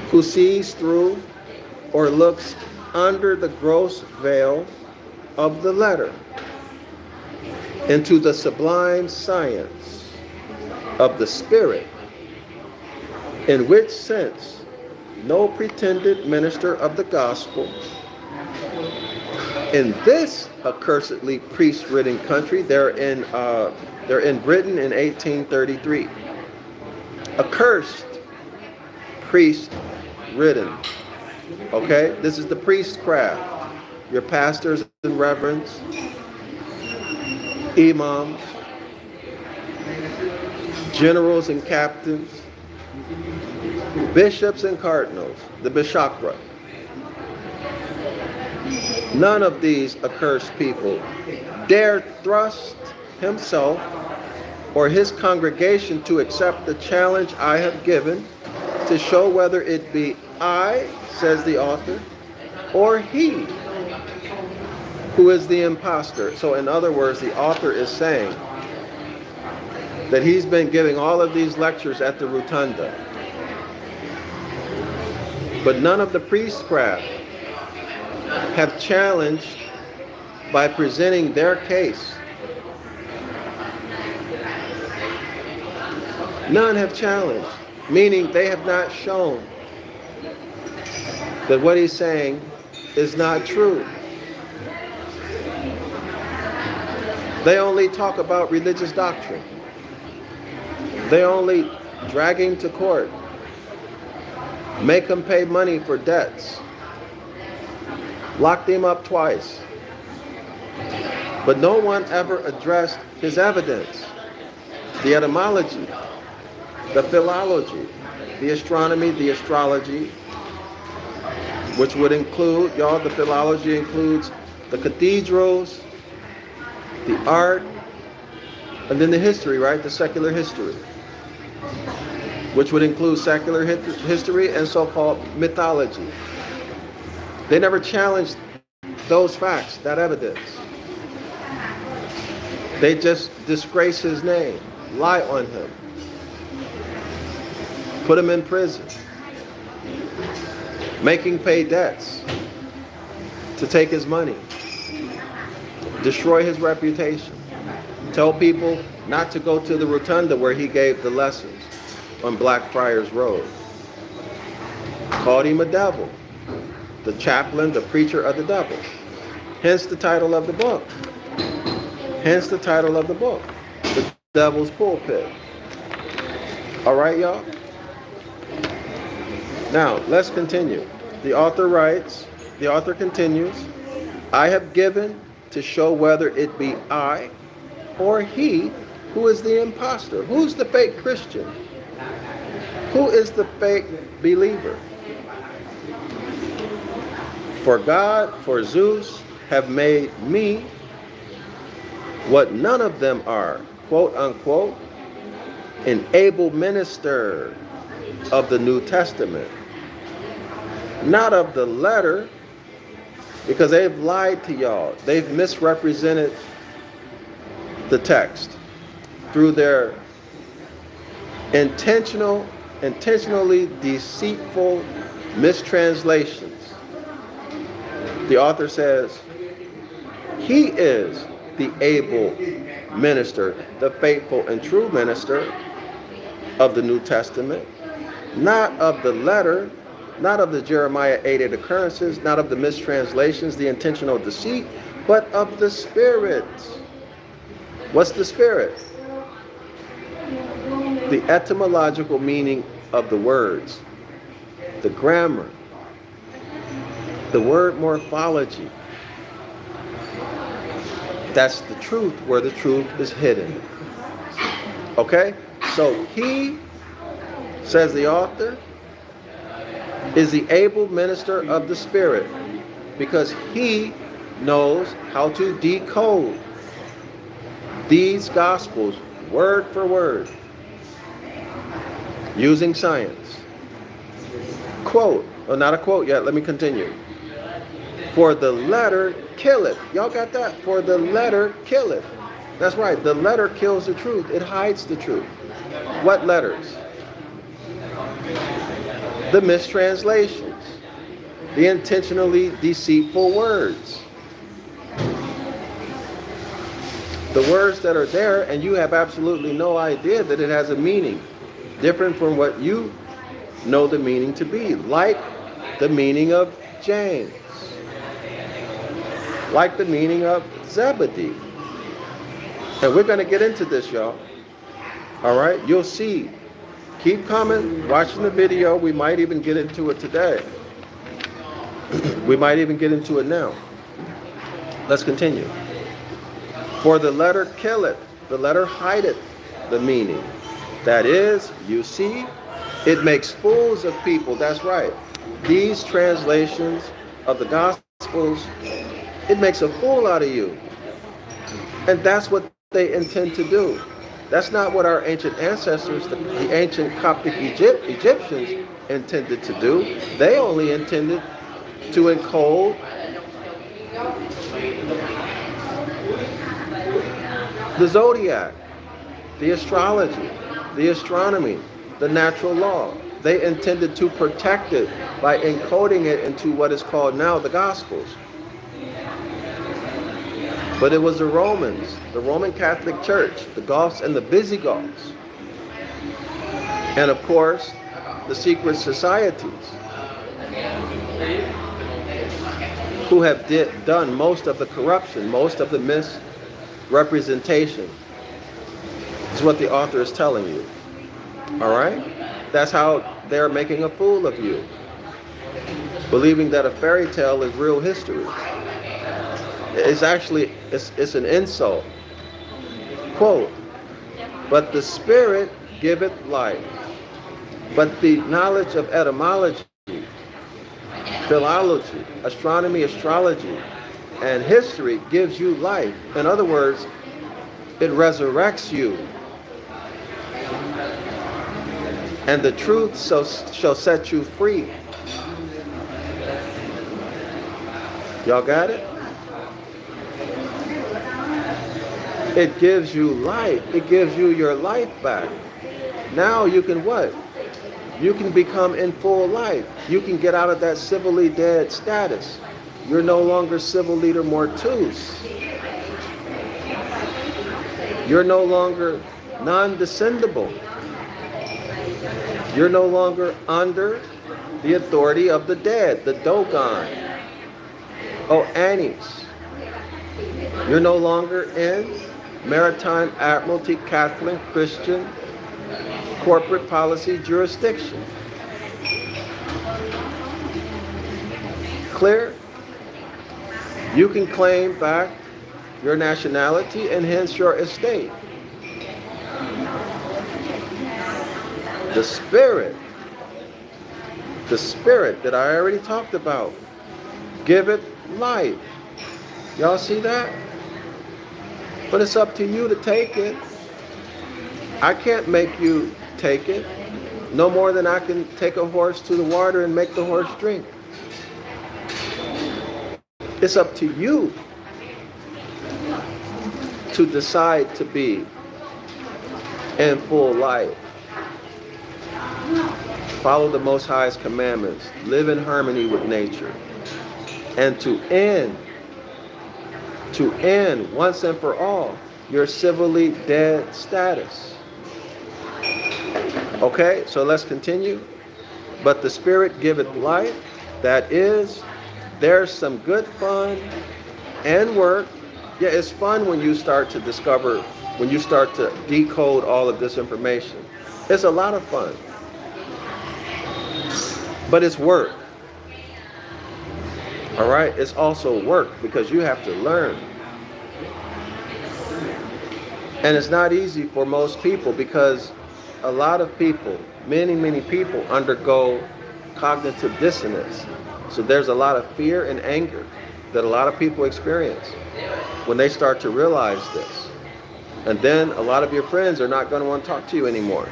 who sees through or looks under the gross veil of the letter into the sublime science of the Spirit, in which sense no pretended minister of the gospel in this accursedly priest-ridden country, they're in Britain in 1833. Accursed, priest-ridden. Okay, this is the priestcraft. Your pastors and reverends, imams, generals and captains, bishops and cardinals, the bishakra. None of these accursed people dare thrust himself or his congregation to accept the challenge I have given to show whether it be I, says the author, or he who is the imposter. So in other words, the author is saying that he's been giving all of these lectures at the Rotunda, but none of the priestcraft have challenged by presenting their case. None have challenged, meaning they have not shown that what he's saying is not true. They only talk about religious doctrine. They only drag him to court, make him pay money for debts, locked him up twice. But no one ever addressed his evidence, the etymology, the philology, the astronomy, the astrology, which would include, y'all, the philology includes the cathedrals, the art, and then the history, right? The secular history, which would include secular history and so-called mythology. They never challenged those facts, that evidence. They just disgrace his name, lie on him, put him in prison, make him pay debts to take his money. Destroy his reputation. Tell people not to go to the rotunda where he gave the lessons on Blackfriars Road. Called him a devil. The chaplain, the preacher of the devil. Hence the title of the book. Hence the title of the book. The Devil's Pulpit. All right, y'all? Now, let's continue. The author continues, I have given to show whether it be I or he who is the impostor. Who's the fake Christian? Who is the fake believer? For God, for Zeus, have made me what none of them are, quote unquote, an able minister of the New Testament. Not of the letter, because they've lied to y'all. They've misrepresented the text through their intentionally deceitful mistranslations. The author says, he is the able minister, the faithful and true minister of the New Testament, not of the letter, not of the Jeremiah 8 occurrences, not of the mistranslations, the intentional deceit, but of the Spirit. What's the Spirit? The etymological meaning of the words, the grammar, the word morphology. That's the truth, where the truth is hidden. Okay? So he, says the author, is the able minister of the Spirit because he knows how to decode these Gospels word for word using science. Quote, well, not a quote yet, let me continue. For the letter killeth. Y'all got that? For the letter killeth. That's right, the letter kills the truth. It hides the truth. What letters? The mistranslations, the intentionally deceitful words. The words that are there, and you have absolutely no idea that it has a meaning different from what you know the meaning to be, like the meaning of James, like the meaning of Zebedee. And we're going to get into this, y'all. All right, you'll see. Keep coming, watching the video. We might even get into it today. We might even get into it now. Let's continue. For the letter killeth, the letter hideth the meaning. That is, you see, it makes fools of people. That's right. These translations of the Gospels, it makes a fool out of you. And that's what they intend to do. That's not what our ancient ancestors, the ancient Coptic Egyptians, intended to do. They only intended to encode the Zodiac, the astrology, the astronomy, the natural law. They intended to protect it by encoding it into what is called now the Gospels. But it was the Romans, the Roman Catholic Church, the Goths and the Visigoths, and of course, the secret societies, who have done most of the corruption, most of the misrepresentation. Is what the author is telling you. All right? That's how they're making a fool of you, believing that a fairy tale is real history. It's actually, it's an insult. Quote, but the Spirit giveth life, but the knowledge of etymology, philology, astronomy, astrology, and history gives you life. In other words, it resurrects you. And the truth shall set you free. Y'all got it? It gives you life. It gives you your life back. Now you can what? You can become in full life. You can get out of that civilly dead status. You're no longer civil leader mortus. You're no longer non-descendable. You're no longer under the authority of the dead, the Dogon, Anis. You're no longer in maritime admiralty, Catholic, Christian, corporate policy jurisdiction. Clear? You can claim back your nationality and hence your estate. The spirit that I already talked about, give it life. Y'all see that? But it's up to you to take it. I can't make you take it, no more than I can take a horse to the water and make the horse drink. It's up to you to decide to be in full life. Follow the Most High's commandments. Live in harmony with nature. And to end once and for all your civilly dead status. Okay, so let's continue. But the Spirit giveth life. That is, there's some good fun and work. Yeah, it's fun when you start to discover, when you start to decode all of this information. It's a lot of fun. But it's work. All right? It's also work because you have to learn. And it's not easy for most people because a lot of people, many people undergo cognitive dissonance. So there's a lot of fear and anger that a lot of people experience when they start to realize this. And then a lot of your friends are not going to want to talk to you anymore.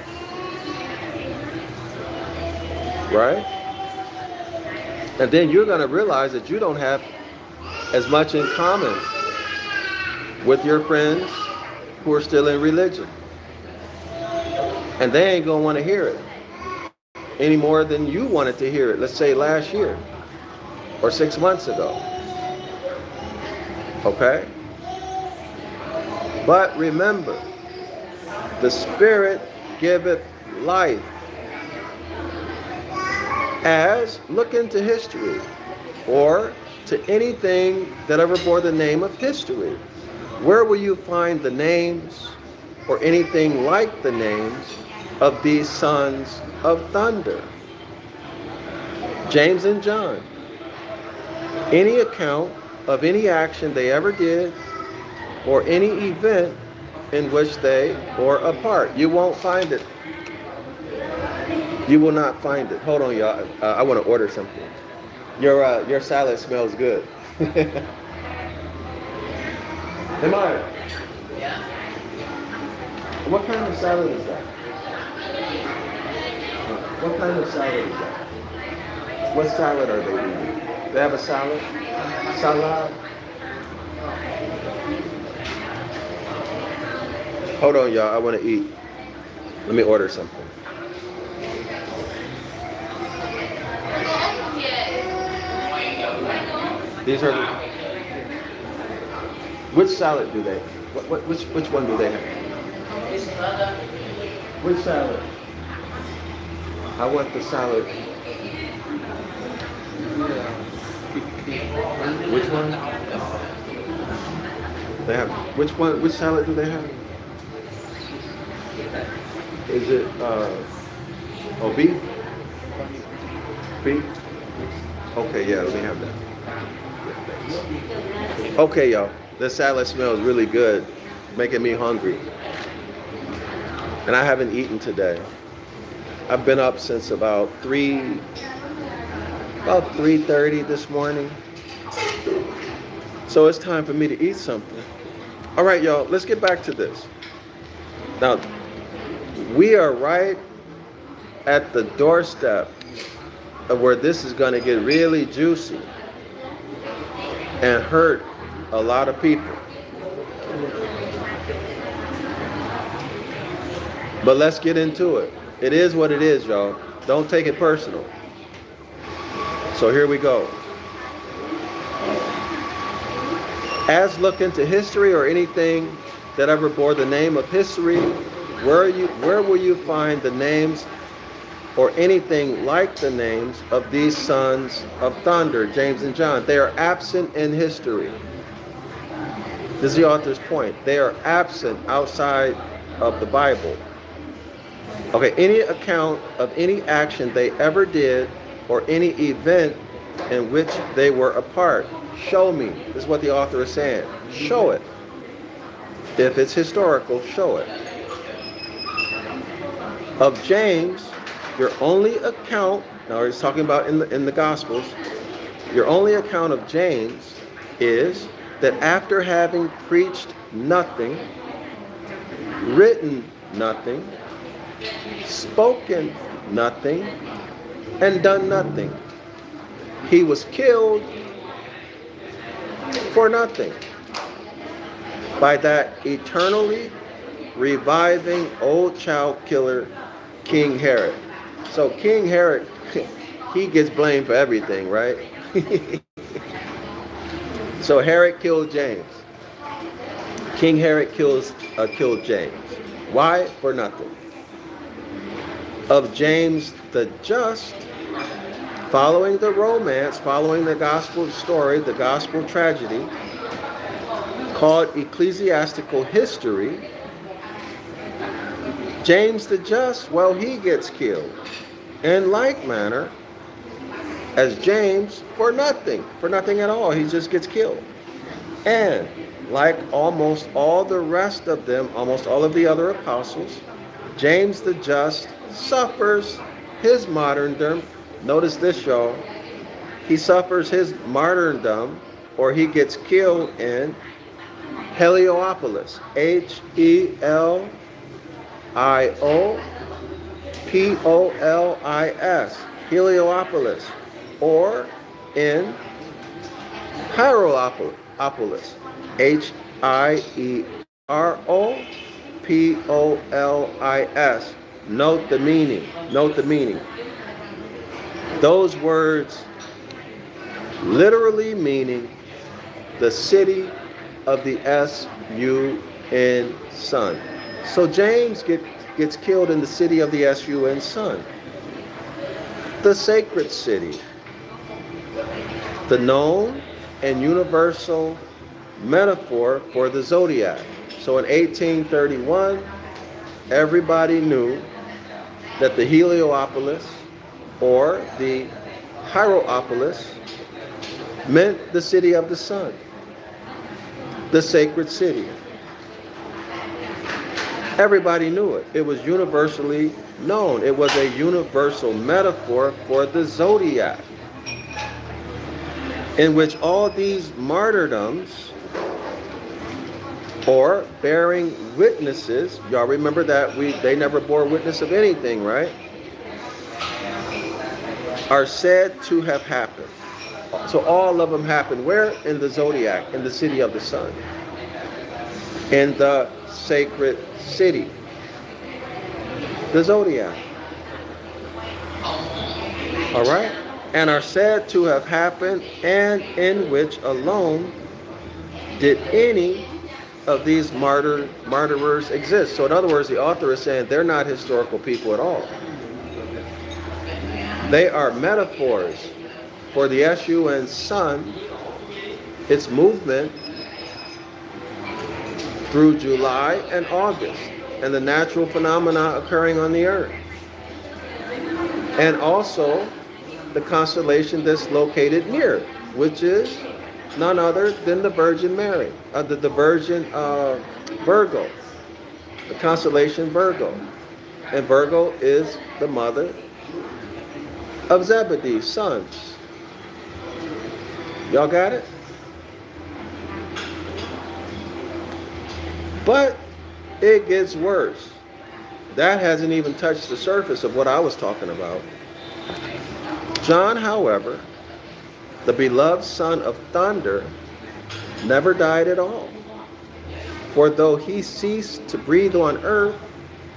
Right? And then you're going to realize that you don't have as much in common with your friends who are still in religion. And they ain't going to want to hear it any more than you wanted to hear it, let's say last year or 6 months ago. Okay? But remember, the Spirit giveth life. As look into history or to anything that ever bore the name of history. Where will you find the names or anything like the names of these sons of thunder? James and John. Any account of any action they ever did or any event in which they were a part. You won't find it. You will not find it. Hold on, y'all. I want to order something. Your salad smells good. Am I? Yeah. What kind of salad is that? What kind of salad is that? What salad are they eating? They have a salad? Salad? Hold on, y'all. I want to eat. Let me order something. These are. Which salad do they? Which one do they have? Which salad? I want the salad. Which one? They have. Which one? Which salad do they have? Is it beef? Beef? Okay, yeah, let me have that. Okay, y'all. The salad smells really good, making me hungry. And I haven't eaten today. I've been up since about 3:30 this morning. So it's time for me to eat something. All right, y'all, let's get back to this. Now, we are right at the doorstep of where this is going to get really juicy and hurt a lot of people. But let's get into it. It is what it is, y'all. Don't take it personal. So here we go. As look into history or anything that ever bore the name of history, where will you find the names or anything like the names of these sons of thunder, James and John? They are absent in history. This is the author's point. They are absent outside of the Bible. Okay, any account of any action they ever did or any event in which they were a part. Show me. This is what the author is saying. Show it. If it's historical, show it. Of James, your only account, now he's talking about in the Gospels, your only account of James is that after having preached nothing, written nothing, spoken nothing, and done nothing, he was killed for nothing by that eternally reviving old child killer, King Herod. So King Herod, he gets blamed for everything, right? So Herod killed James. King Herod killed James. Why? For nothing. Of James the just, following the romance, following the gospel story, the gospel tragedy, called ecclesiastical history, James the just, well, he gets killed. In like manner as James, for nothing at all. He just gets killed. And like almost all the rest of them, almost all of the other apostles, James the just suffers his martyrdom. Notice this, y'all. He suffers his martyrdom, or he gets killed in Heliopolis. Heliopolis. Heliopolis. Or in Hierapolis. Hieropolis. Note the meaning. Note the meaning. Those words literally meaning the city of the S-U-N sun. So James gets killed in the city of the S-U-N sun. The sacred city. The known and universal metaphor for the Zodiac. So in 1831, everybody knew that the Heliopolis or the Hierapolis meant the city of the sun, the sacred city. Everybody knew it. It was universally known. It was a universal metaphor for the Zodiac, in which all these martyrdoms, or bearing witnesses, y'all remember that they never bore witness of anything, right? Are said to have happened. So all of them happened where? In the Zodiac, in the city of the sun, in the sacred city, the Zodiac. All right? And are said to have happened, and in which alone did any of these martyrers exist. So in other words, the author is saying they're not historical people at all. They are metaphors for the S-U-N sun, its movement through July and August, and the natural phenomena occurring on the earth. And also the constellation that's located near, which is none other than the Virgin Mary, the Virgin Virgo, the constellation Virgo. And Virgo is the mother of Zebedee's sons. Y'all got it? But it gets worse. That hasn't even touched the surface of what I was talking about. John, however, the beloved son of thunder, never died at all. For though he ceased to breathe on earth,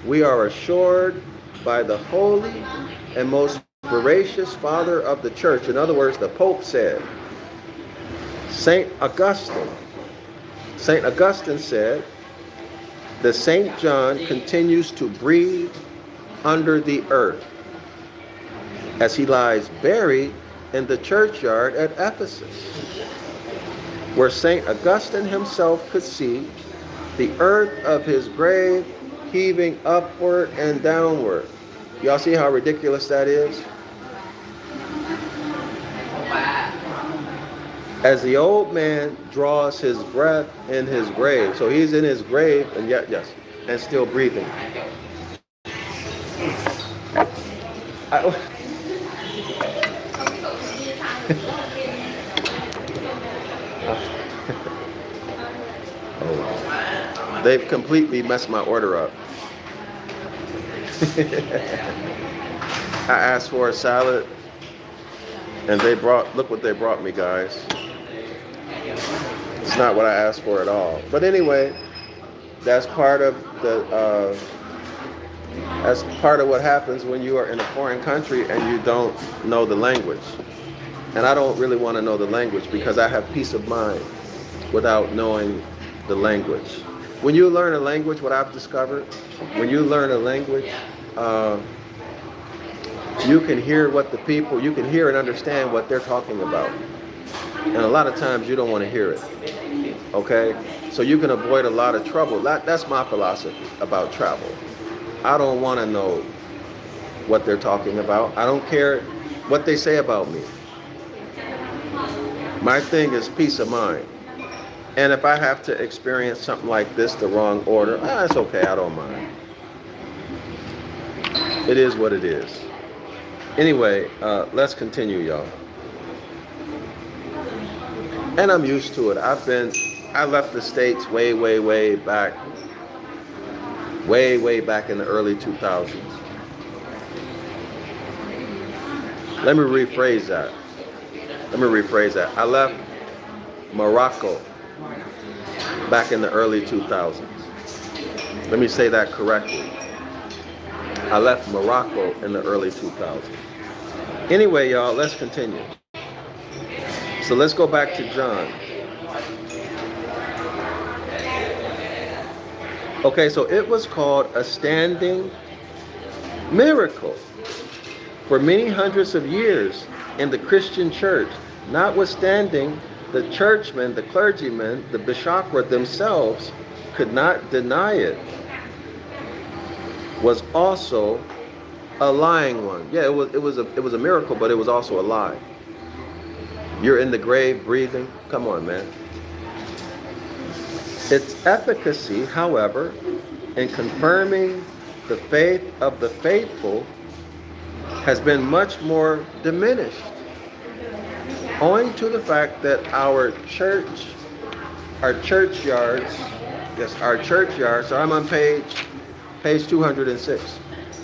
we are assured by the holy and most gracious father of the church. In other words, the Pope said, Saint Augustine said, the St. John continues to breathe under the earth as he lies buried in the churchyard at Ephesus, where St. Augustine himself could see the earth of his grave heaving upward and downward. Y'all see how ridiculous that is? As the old man draws his breath in his grave. So he's in his grave and yet, yes, and still breathing. Oh, they've completely messed my order up. I asked for a salad and they brought, look what they brought me, guys. It's not what I asked for at all. But anyway, that's part of what happens when you are in a foreign country and you don't know the language. And I don't really want to know the language because I have peace of mind without knowing the language. When you learn a language, what I've discovered, when you learn a language, you can hear what the people, you can hear and understand what they're talking about. And a lot of times you don't want to hear it. Okay? So you can avoid a lot of trouble. That's my philosophy about travel. I don't want to know what they're talking about. I don't care what they say about me. My thing is peace of mind. And if I have to experience something like this, the wrong order, it's okay, I don't mind. It is what it is. Anyway, let's continue, y'all. And I'm used to it. I left the States way back. Way back in the early 2000s. Let me rephrase that. I left Morocco back in the early 2000s. Let me say that correctly. I left Morocco in the early 2000s. Anyway, y'all, let's continue. So let's go back to John. Okay, so it was called a standing miracle for many hundreds of years in the Christian church, notwithstanding the churchmen, the clergymen, the bishopra themselves could not deny it, was also a lying one. Yeah, it was a miracle, but it was also a lie. You're in the grave breathing. Come on, man. Its efficacy, however, in confirming the faith of the faithful has been much more diminished, owing to the fact that our churchyards, so I'm on page 206,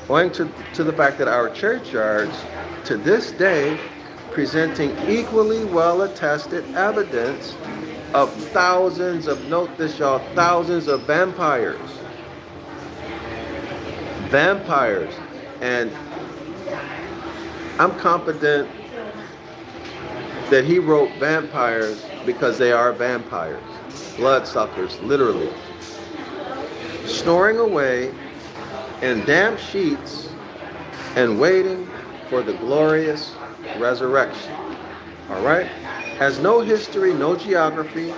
owing to the fact that our churchyards to this day presenting equally well attested evidence of thousands of, note this y'all, thousands of vampires. And I'm confident that he wrote vampires because they are vampires, bloodsuckers, literally, snoring away in damp sheets and waiting for the glorious resurrection. All right? Has no history, no geography,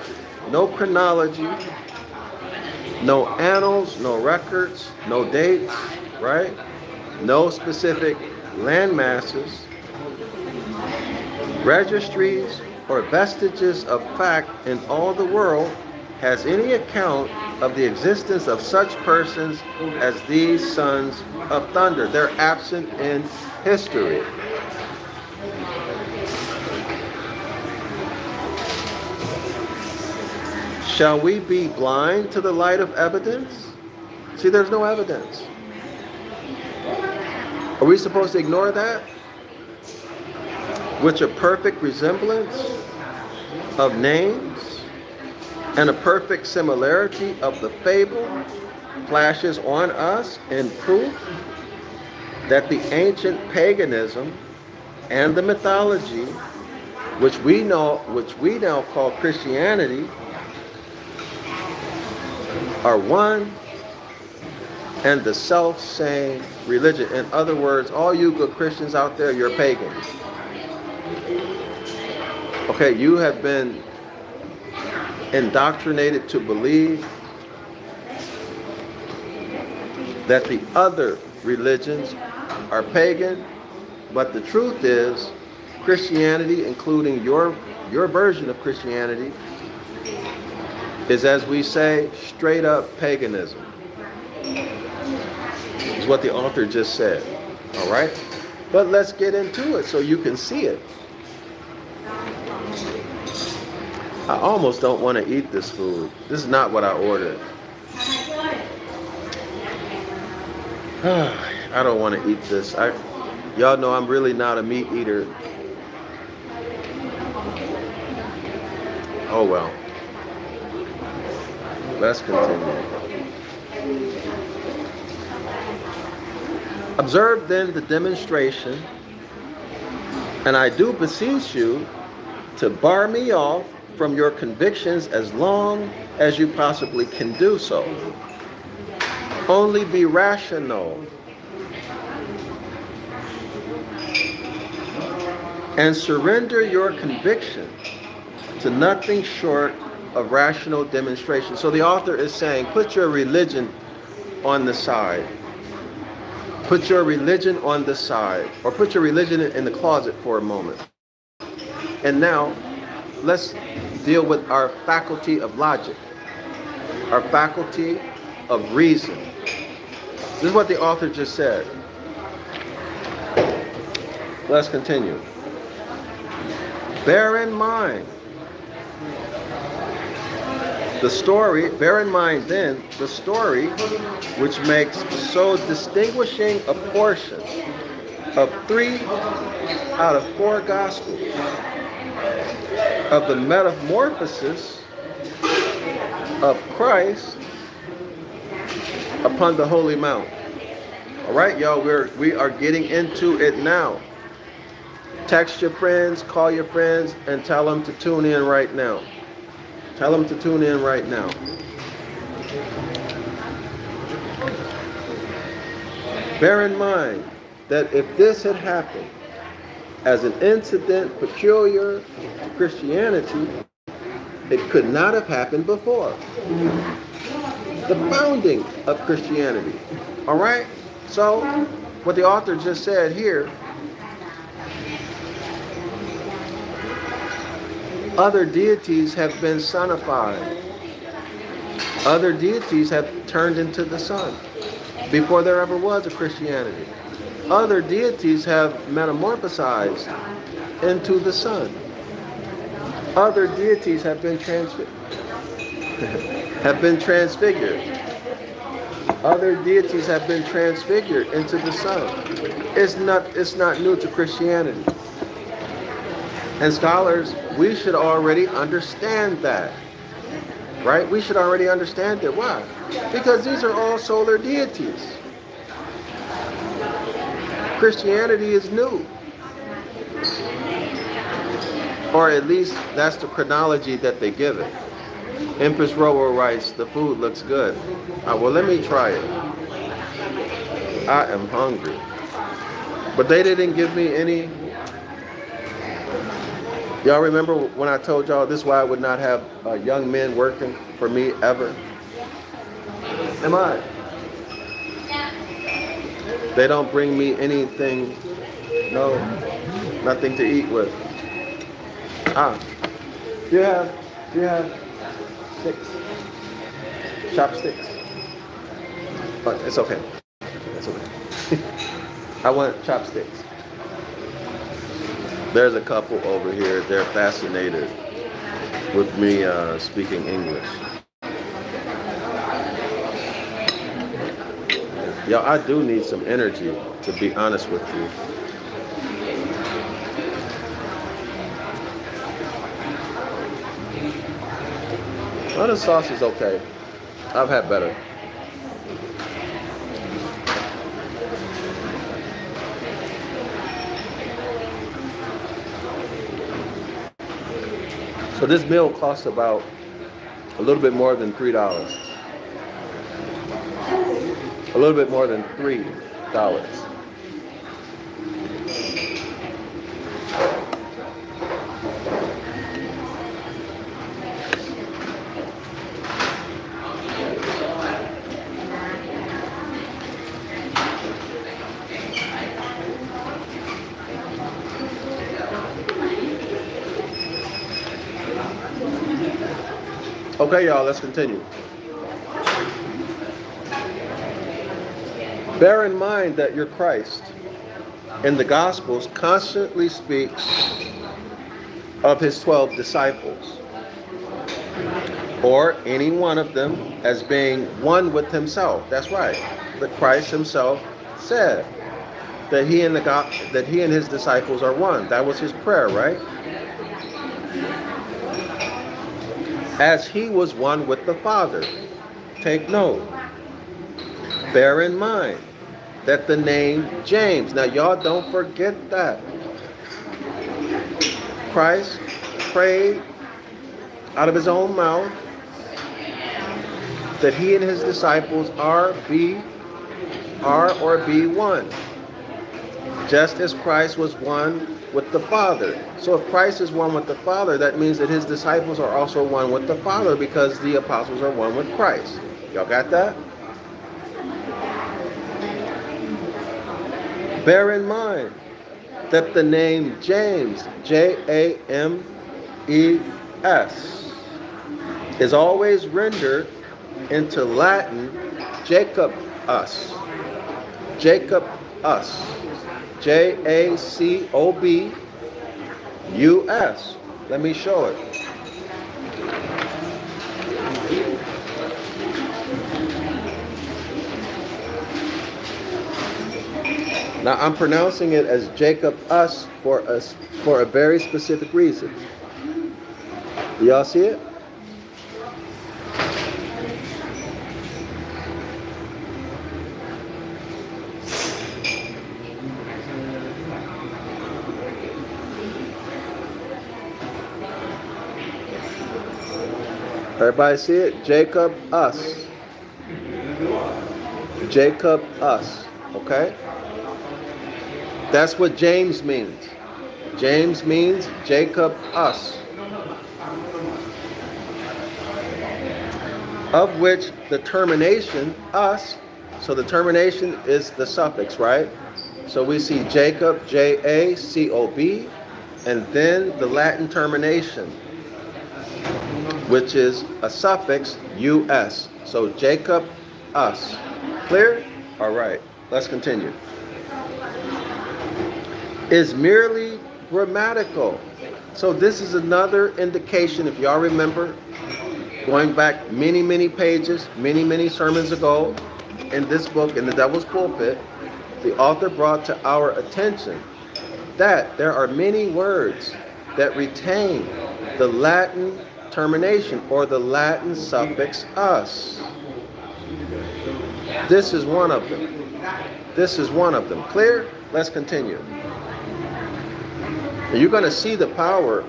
no chronology, no annals, no records, no dates, right? No specific land masses, registries, or vestiges of fact in all the world has any account of the existence of such persons as these sons of thunder. They're absent in history. Shall we be blind to the light of evidence? See, there's no evidence. Are we supposed to ignore that? Which a perfect resemblance of names and a perfect similarity of the fable flashes on us in proof that the ancient paganism and the mythology, which we now call Christianity, are one and the self-same religion. In other words, all you good Christians out there, you're pagans. Okay, you have been indoctrinated to believe that the other religions are pagan, but the truth is Christianity, including your version of Christianity, is, as we say, straight up paganism. Is what the author just said. All right? But let's get into it so you can see it. I almost don't want to eat this food. This is not what I ordered. I don't want to eat this. Y'all know I'm really not a meat eater. Oh well. Let's continue. Observe then the demonstration, and I do beseech you to bar me off from your convictions as long as you possibly can do so. Only be rational and surrender your conviction to nothing short of rational demonstration. So the author is saying, put your religion on the side. Put your religion on the side, or put your religion in the closet for a moment. And now, let's deal with our faculty of logic, our faculty of reason. This is what the author just said. Let's continue. Bear in mind then the story which makes so distinguishing a portion of 3 out of 4 Gospels of the metamorphosis of Christ upon the Holy Mount. All right, y'all, we are getting into it now. Text your friends, call your friends, and tell them to tune in right now. Tell them to tune in right now. Bear in mind that if this had happened as an incident peculiar to Christianity, it could not have happened before the founding of Christianity. All right? So, what the author just said here, other deities have been sonified. Other deities have turned into the sun before there ever was a Christianity. Other deities have metamorphosized into the sun. Other deities have been transfigured. Other deities have been transfigured into the sun. It's not new to Christianity. And scholars, we should already understand that. Right? We should already understand it. Why? Because these are all solar deities. Christianity is new. Or at least that's the chronology that they give it. Empress Rowo writes, the food looks good. Well, let me try it. I am hungry. But they didn't give me any. Y'all remember when I told y'all this is why I would not have young men working for me ever? Am I? They don't bring me anything, no, nothing to eat with. Do you have sticks? Chopsticks? But it's okay. It's okay. I want chopsticks. There's a couple over here. They're fascinated with me speaking English. Yo, I do need some energy, to be honest with you. Well, the sauce is okay. I've had better. So this meal costs about a little bit more than $3. A A little bit more than $3. Okay, y'all, let's continue. Bear in mind that your Christ in the Gospels constantly speaks of his 12 disciples, or any one of them, as being one with himself. That's right. But Christ himself said that he and his disciples are one. That was his prayer, right? As he was one with the Father. Take note. Bear in mind that the name James, now y'all don't forget that. Christ prayed out of his own mouth that he and his disciples are or be one. Just as Christ was one with the Father. So if Christ is one with the Father, that means that his disciples are also one with the Father, because the apostles are one with Christ. Y'all got that? Bear in mind that the name James, James, is always rendered into Latin Jacob us. Jacob us. Jacobus. Let me show it. Now I'm pronouncing it as Jacob us for a very specific reason. Do y'all see it? Everybody see it? Jacob us. Jacob us. Okay? That's what James means. James means Jacob us. Of which the termination, us, so the termination is the suffix, right? So we see Jacob, Jacob, and then the Latin termination, which is a suffix, us. So Jacob, us. Clear? All right, let's continue. Is merely grammatical. So this is another indication, if y'all remember, going back many pages, many sermons ago, in this book, in the Devil's Pulpit, the author brought to our attention that there are many words that retain the Latin termination or the Latin suffix us. This is one of them. This is one of them. Clear? Let's continue. You're going to see the power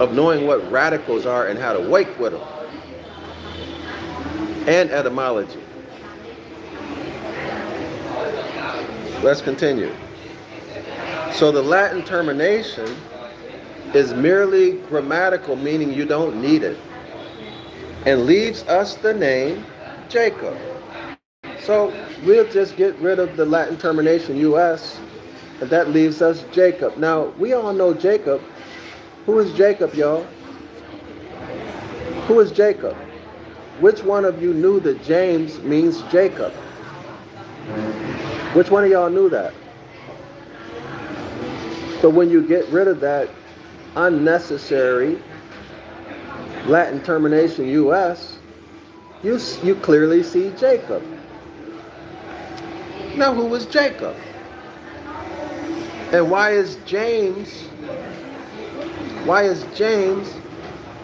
of knowing what radicals are and how to wake with them. And etymology. Let's continue. So the Latin termination is merely grammatical, meaning you don't need it, and leaves us the name Jacob. So we'll just get rid of the Latin termination us, and that leaves us Jacob. Now, we all know Jacob. Who is Jacob, y'all? Who is Jacob? Which one of you knew that James means Jacob? Which one of y'all knew that? So when you get rid of that unnecessary Latin termination us, you clearly see Jacob. Now, who was Jacob? And why is James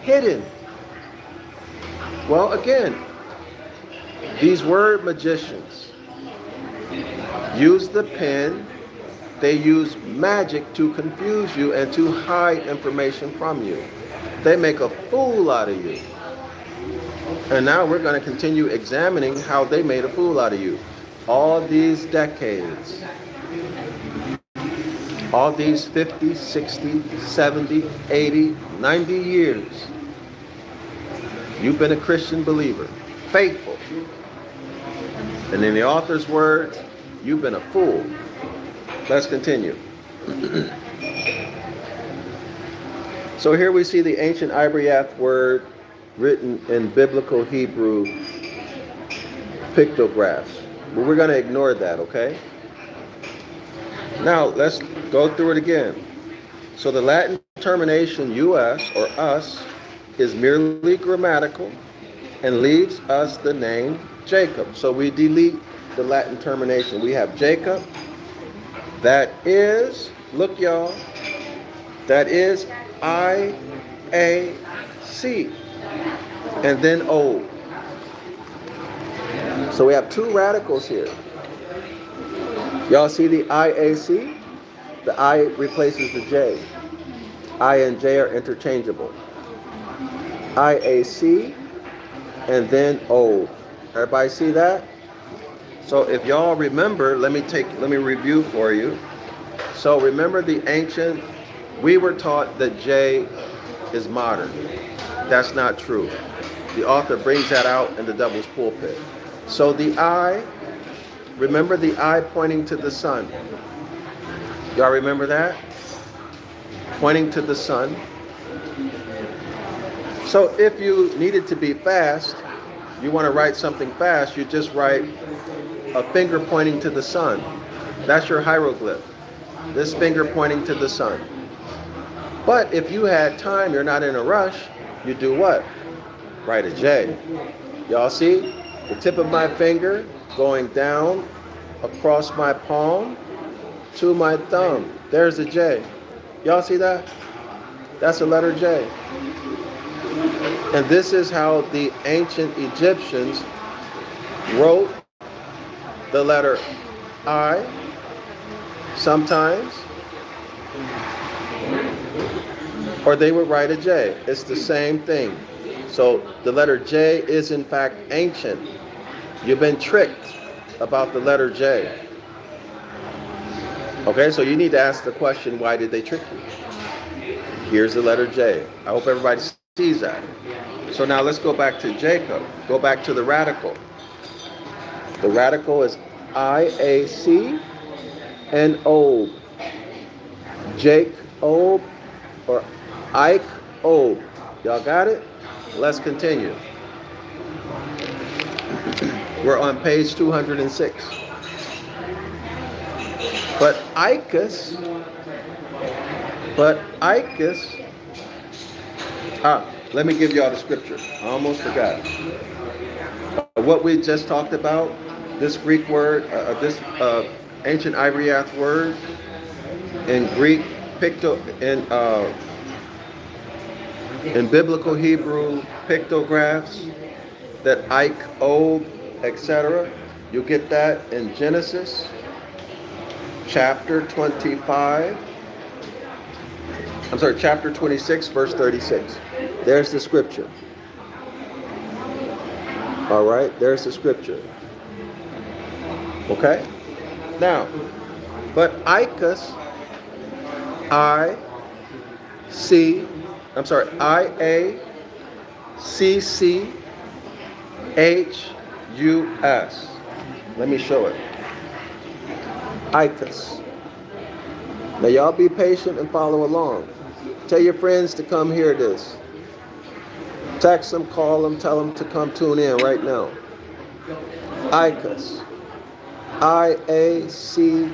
hidden? Well, again, these word magicians use the pen. They use magic to confuse you and to hide information from you. They make a fool out of you. And now we're going to continue examining how they made a fool out of you. All these decades, all these 50, 60, 70, 80, 90 years, you've been a Christian believer, faithful. And in the author's words, you've been a fool. Let's continue. So here we see the Ancient Ibaryath word written in biblical Hebrew pictographs. But we're going to ignore that, okay? Now, let's go through it again. So the Latin termination us or us is merely grammatical and leaves us the name Jacob. So we delete the Latin termination. We have Jacob. That is, look y'all, that is IAC. And then O. So we have two radicals here. Y'all see the IAC? The I replaces the J. I and J are interchangeable. IAC and then O. Everybody see that? So if y'all remember, let me review for you. So remember the ancient, we were taught that J is modern. That's not true. The author brings that out in the Devil's Pulpit. So the I, remember the I pointing to the sun. Y'all remember that? Pointing to the sun. So if you needed to be fast, you want to write something fast, you just write a finger pointing to the sun. That's your hieroglyph. This finger pointing to the sun. But if you had time, you're not in a rush, you do what? Write a J. Y'all see? The tip of my finger going down across my palm to my thumb. There's a J. Y'all see that? That's a letter J. And this is how the ancient Egyptians wrote the letter I sometimes, or they would write a J. It's the same thing. So the letter J is in fact ancient. You've been tricked about the letter J. Okay, so you need to ask the question, why did they trick you? Here's the letter J. I hope everybody sees that. So now let's go back to Jacob. Go back to the radical. The radical is IAC and Ob. Jake Ob or Ike Ob. Y'all got it? Let's continue. We're on page 206. But Icus, let me give y'all the scripture. I almost forgot. What we just talked about, this Greek word, this ancient Ibaryath word in Greek, in biblical Hebrew pictographs, that Ike, Ob, etc. You get that in Genesis chapter 26, verse 36. There's the scripture. All right, there's the scripture. Okay? Now, but Icus, IACCHUS. Let me show it. Icus. Now y'all be patient and follow along. Tell your friends to come hear this. Text them, call them, tell them to come tune in right now. Icus. IACCHUS.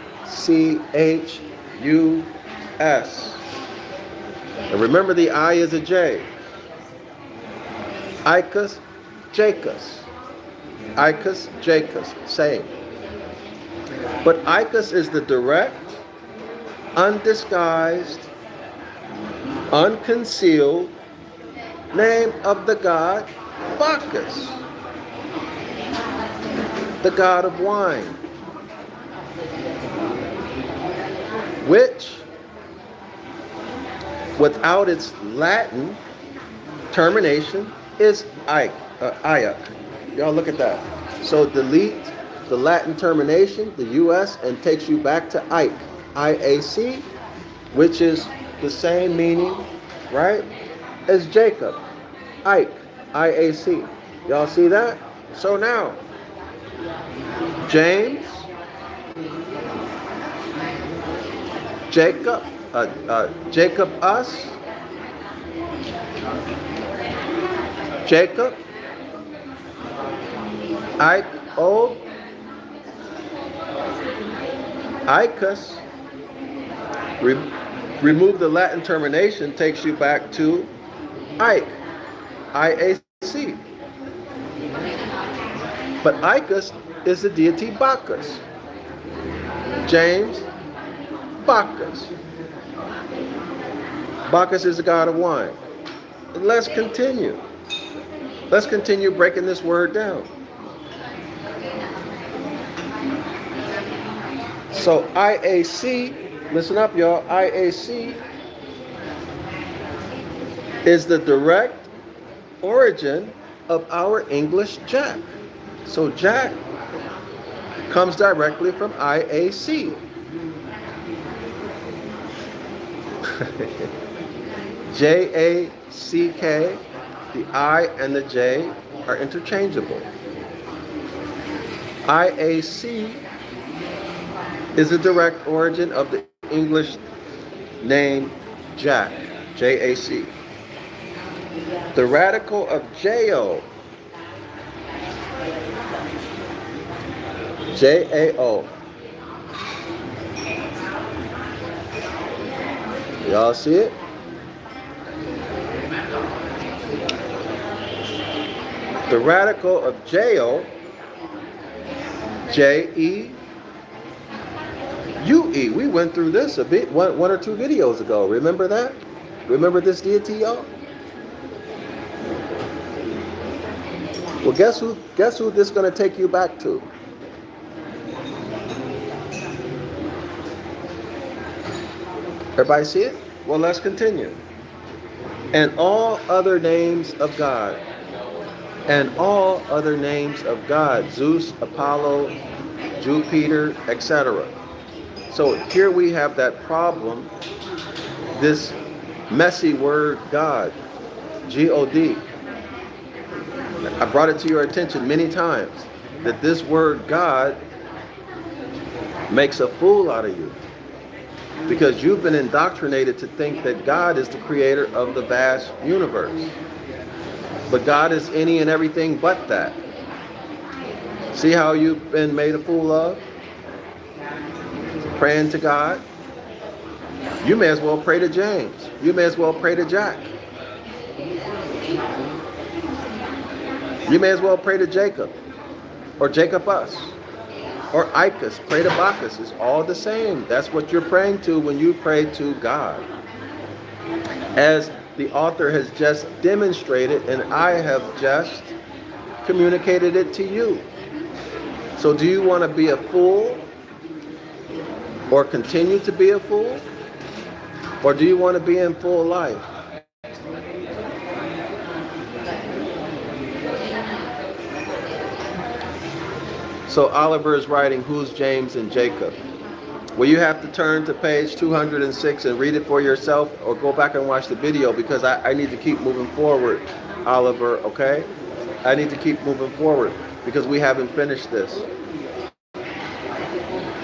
And remember the I is a J. Icus, Jacus. Icus, Jacus. Same. But Icus is the direct, undisguised, unconcealed name of the god Bacchus, the god of wine, which, without its Latin termination, is Ike. Ayak. Y'all look at that. So delete the Latin termination, the US, and takes you back to Ike, IAC, which is the same meaning, right, as Jacob, Ike, IAC. Y'all see that? So now, James, Jacob, Jacob us, Jacob, Ike, O, Icus. Remove the Latin termination, takes you back to Ike, IAC. But Icus is the deity Bacchus. James, Bacchus. Bacchus is the god of wine. Let's continue. Let's continue breaking this word down. So IAC, listen up y'all, IAC is the direct origin of our English Jack. So Jack comes directly from IAC. J-A-C-K, the I and the J are interchangeable. IAC is the direct origin of the English name Jack, J-A-C. The radical of J-O, J-A-O. Y'all see it? The radical of J-O, J-E-U-E. We went through this a bit, one or two videos ago. Remember that? Remember this deity, y'all? Well, guess who this is going to take you back to? Everybody see it? Well, let's continue. And all other names of God. And all other names of God. Zeus, Apollo, Jupiter, etc. So here we have that problem. This messy word God. G-O-D. I brought it to your attention many times that this word God makes a fool out of you because you've been indoctrinated to think that God is the creator of the vast universe. But God is any and everything but that. See how you've been made a fool of? Praying to God. You may as well pray to James. You may as well pray to Jack. You may as well pray to Jacob, or Jacob us, or Icus. Pray to Bacchus. It's all the same. That's what you're praying to when you pray to God. As the author has just demonstrated, and I have just communicated it to you. So do you want to be a fool, or continue to be a fool, or do you want to be in full life? So Oliver is writing, who's James and Jacob? Well, you have to turn to page 206 and read it for yourself, or go back and watch the video, because I need to keep moving forward, Oliver, okay? I need to keep moving forward because we haven't finished this.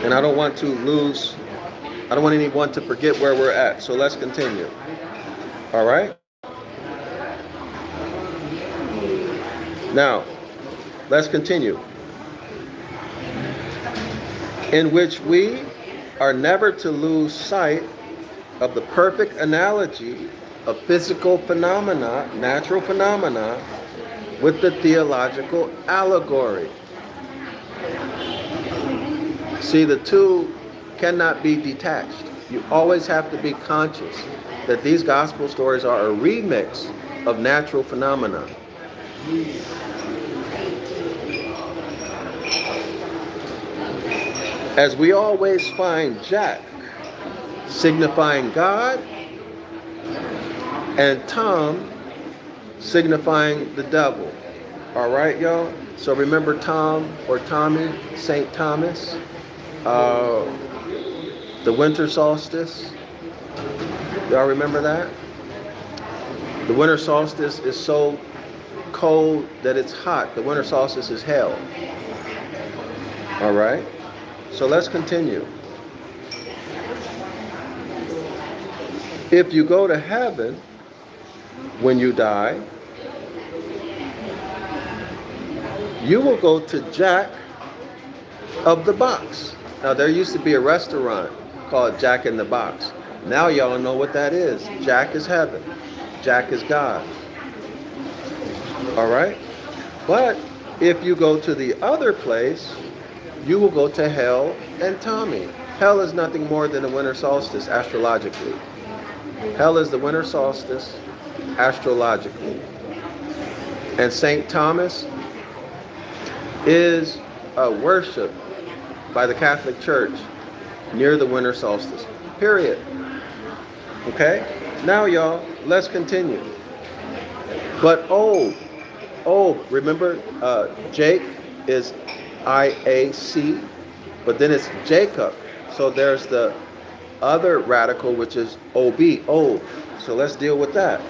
And I don't want to lose, I don't want anyone to forget where we're at. So let's continue. All right? Now, let's continue. In which we are never to lose sight of the perfect analogy of physical phenomena, natural phenomena, with the theological allegory. See, the two cannot be detached. You always have to be conscious that these gospel stories are a remix of natural phenomena. As we always find Jack signifying God and Tom signifying the devil. All right, y'all. So remember Tom or Tommy, St. Thomas, uh, the winter solstice. Y'all remember that? The winter solstice is so cold that it's hot. The winter solstice is hell. All right. So let's continue. If you go to heaven when you die, you will go to Jack of the Box. Now, there used to be a restaurant called Jack in the Box. Now y'all know what that is. Jack is heaven. Jack is God. All right? But if you go to the other place, you will go to hell and Tommy. Hell is nothing more than the winter solstice astrologically. Hell is the winter solstice astrologically. And St. Thomas is a worship by the Catholic Church near the winter solstice. Period. Okay? Now, y'all, let's continue. But remember, Jake is IAC, but then it's Jacob. So there's the other radical, which is OB, old. So let's deal with that.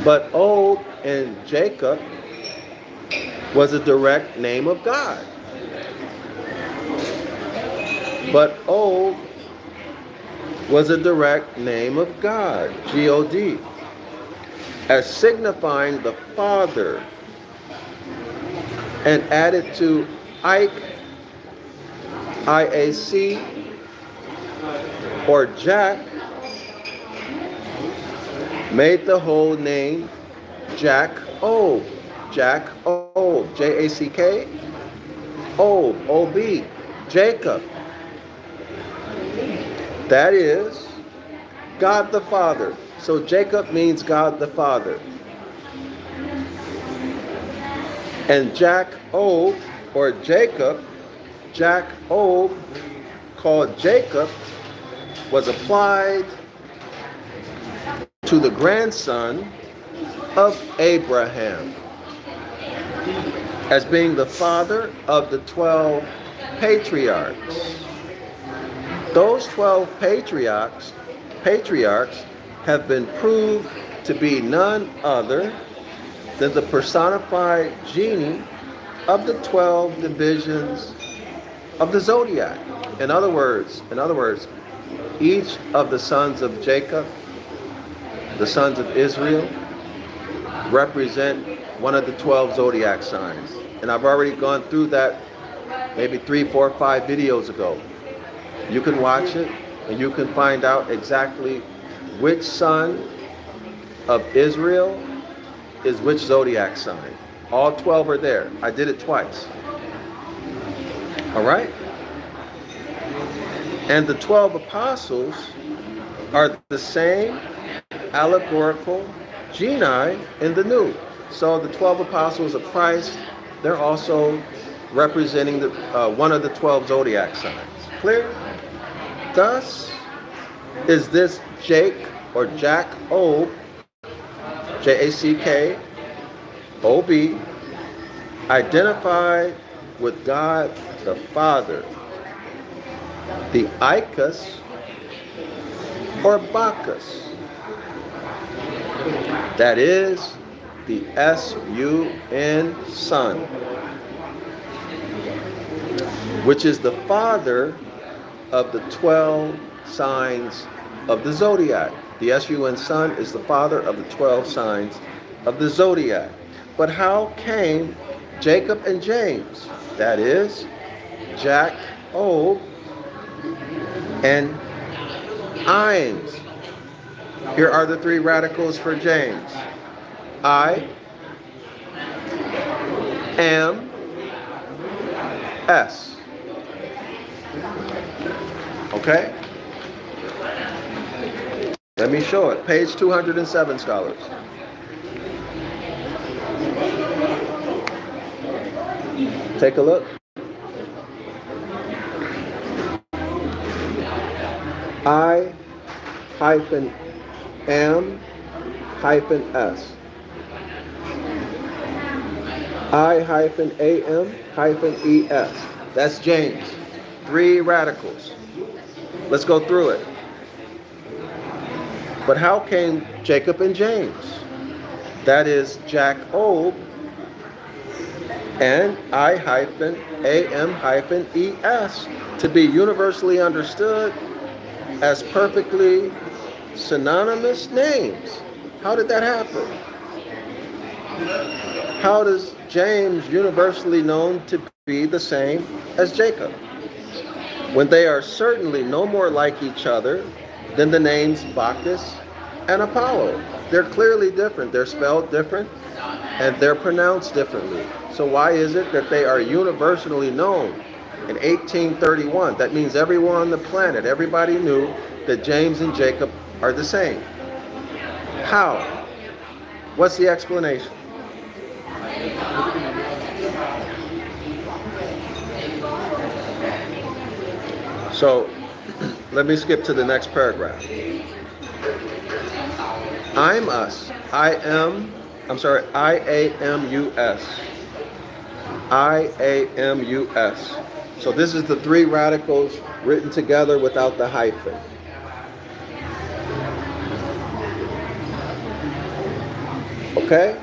But old and Jacob was a direct name of God. But old was a direct name of God, G-O-D, as signifying the Father, and added to Ike, IAC, or Jack, made the whole name Jack Ob, Jack Ob, J-A-C-K, Ob, O-B, Jacob. That is God the Father. So Jacob means God the Father. And Jack Ob, or Jacob, Jack Ob, called Jacob, was applied to the grandson of Abraham as being the father of the 12 patriarchs. Those 12 patriarchs have been proved to be none other than the personified genie of the 12 divisions of the Zodiac. In other words, each of the sons of Jacob, the sons of Israel, represent one of the 12 Zodiac signs. And I've already gone through that maybe 3, 4, 5 videos ago. You can watch it and you can find out exactly which son of Israel is which Zodiac sign. All 12 are there. I did it twice. All right? And the 12 apostles are the same allegorical genii in the new. So the 12 apostles of Christ, they're also representing the one of the 12 Zodiac signs. Clear? Thus is this Jake or Jack Ob, J-A-C-K-O-B, identified with God the Father, the Icus or Bacchus, that is the S-U-N, Son, which is the father of the 12 signs of the Zodiac. The S-U-N, Son, is the father of the 12 signs of the Zodiac. But how came Jacob and James, that is Jack Ob and Imes? Here are the 3 radicals for James. I am S. Okay? Let me show it. Page 207, scholars. Take a look. I hyphen am hyphen S. I-AM-ES. That's James. 3 radicals. Let's go through it. But how came Jacob and James? That is Jacob and I-AM-ES to be universally understood as perfectly synonymous names. How did that happen? How does James universally known to be the same as Jacob, when they are certainly no more like each other than the names Bacchus and Apollo? They're clearly different. They're spelled different and they're pronounced differently. So why is it that they are universally known in 1831? That means everyone on the planet, everybody knew that James and Jacob are the same. How? What's the explanation? So let me skip to the next paragraph. I-AM-US. I-AM-US. So this is the 3 radicals written together without the hyphen. Okay?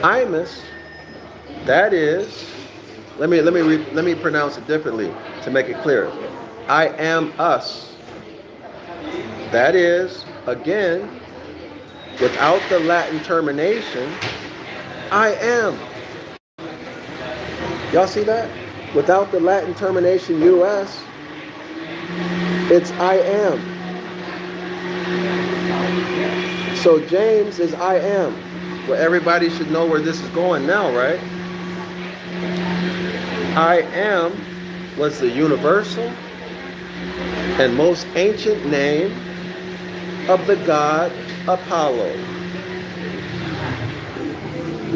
Imus, that is, let me pronounce it differently to make it clear. I am us. That is, again, without the Latin termination, I am. Y'all see that? Without the Latin termination US, it's I am. So James is I am. Well, everybody should know where this is going now, right? I am was the universal and most ancient name of the god Apollo.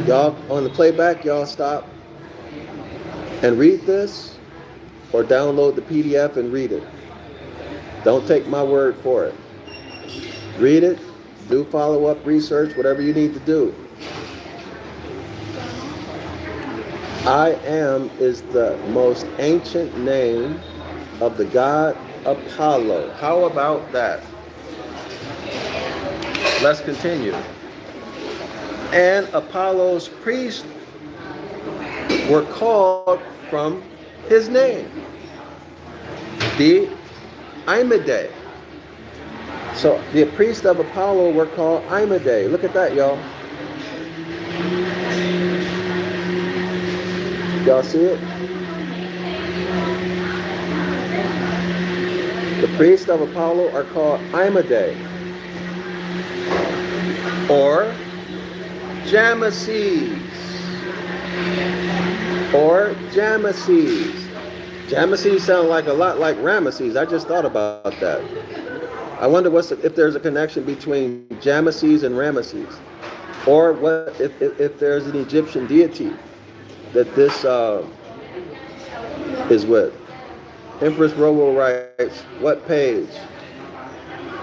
Y'all, on the playback, y'all stop and read this, or download the PDF and read it. Don't take my word for it. Read it, do follow-up research, whatever you need to do. I am is the most ancient name of the god Apollo. How about that? Let's continue. And Apollo's priests were called from his name, the Imade. So the priests of Apollo were called Imade. Look at that, y'all. Y'all see it? The priests of Apollo are called Imade, or Jameses, or Jameses. Jameses sound like a lot like Ramesses. I just thought about that. I wonder if there's a connection between Jameses and Ramesses, or what if there's an Egyptian deity that this is with. Empress Robo writes, what page?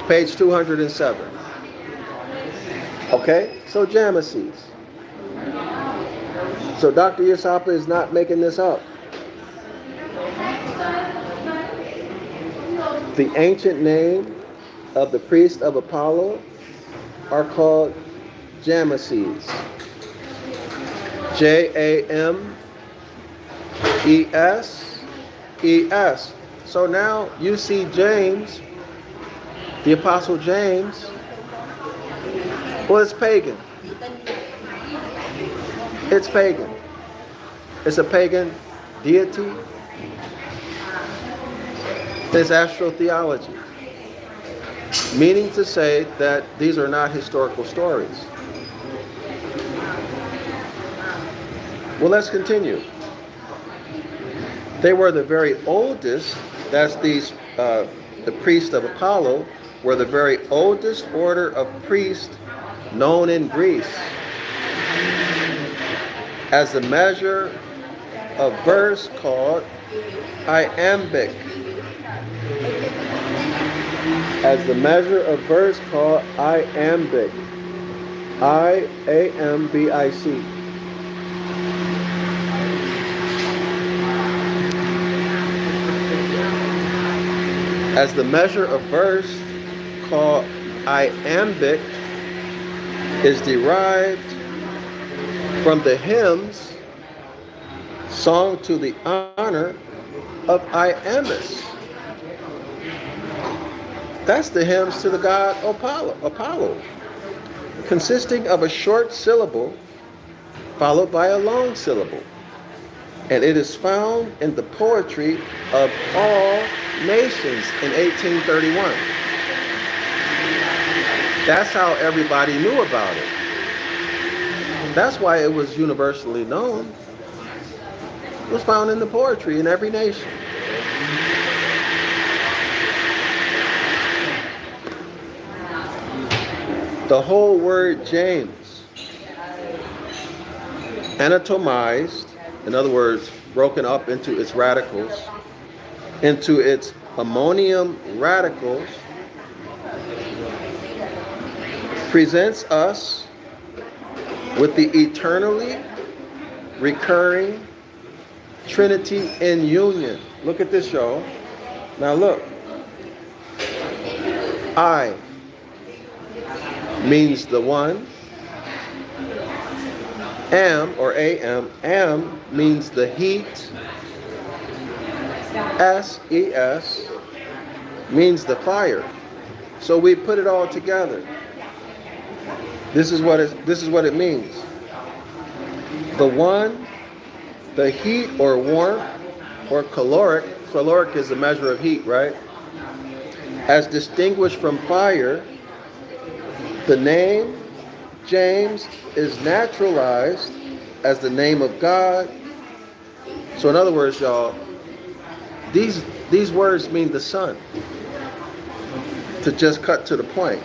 Page 207. Okay, so Jameses. So Dr. Yasapa is not making this up. The ancient name of the priest of Apollo are called Jameses. Jameses. So now you see James, the Apostle James, well, it's pagan. It's pagan. It's a pagan deity. It's astrotheology, meaning to say that these are not historical stories. Well, let's continue. They were the very oldest, that's these, the priests of Apollo, were the very oldest order of priests known in Greece, as the measure of verse called iambic. As the measure of verse called iambic. I-A-M-B-I-C. as the measure of verse called iambic is derived from the hymns sung to the honor of Iambus. That's the hymns to the god Apollo, consisting of a short syllable followed by a long syllable. And it is found in the poetry of all nations in 1831. That's how everybody knew about it. That's why it was universally known. It was found in the poetry in every nation. The whole word James, anatomized, in other words, broken up into its radicals, into its ammonium radicals, presents us with the eternally recurring Trinity in union. Look at this, y'all. Now look. I means the one. Am, or am means the heat. S means the fire. So we put it all together. This is what it means. The one, the heat or warmth or caloric. Caloric is a measure of heat, right? As distinguished from fire, the name James is naturalized as the name of God. So in other words, y'all, these words mean the sun. To just cut to the point.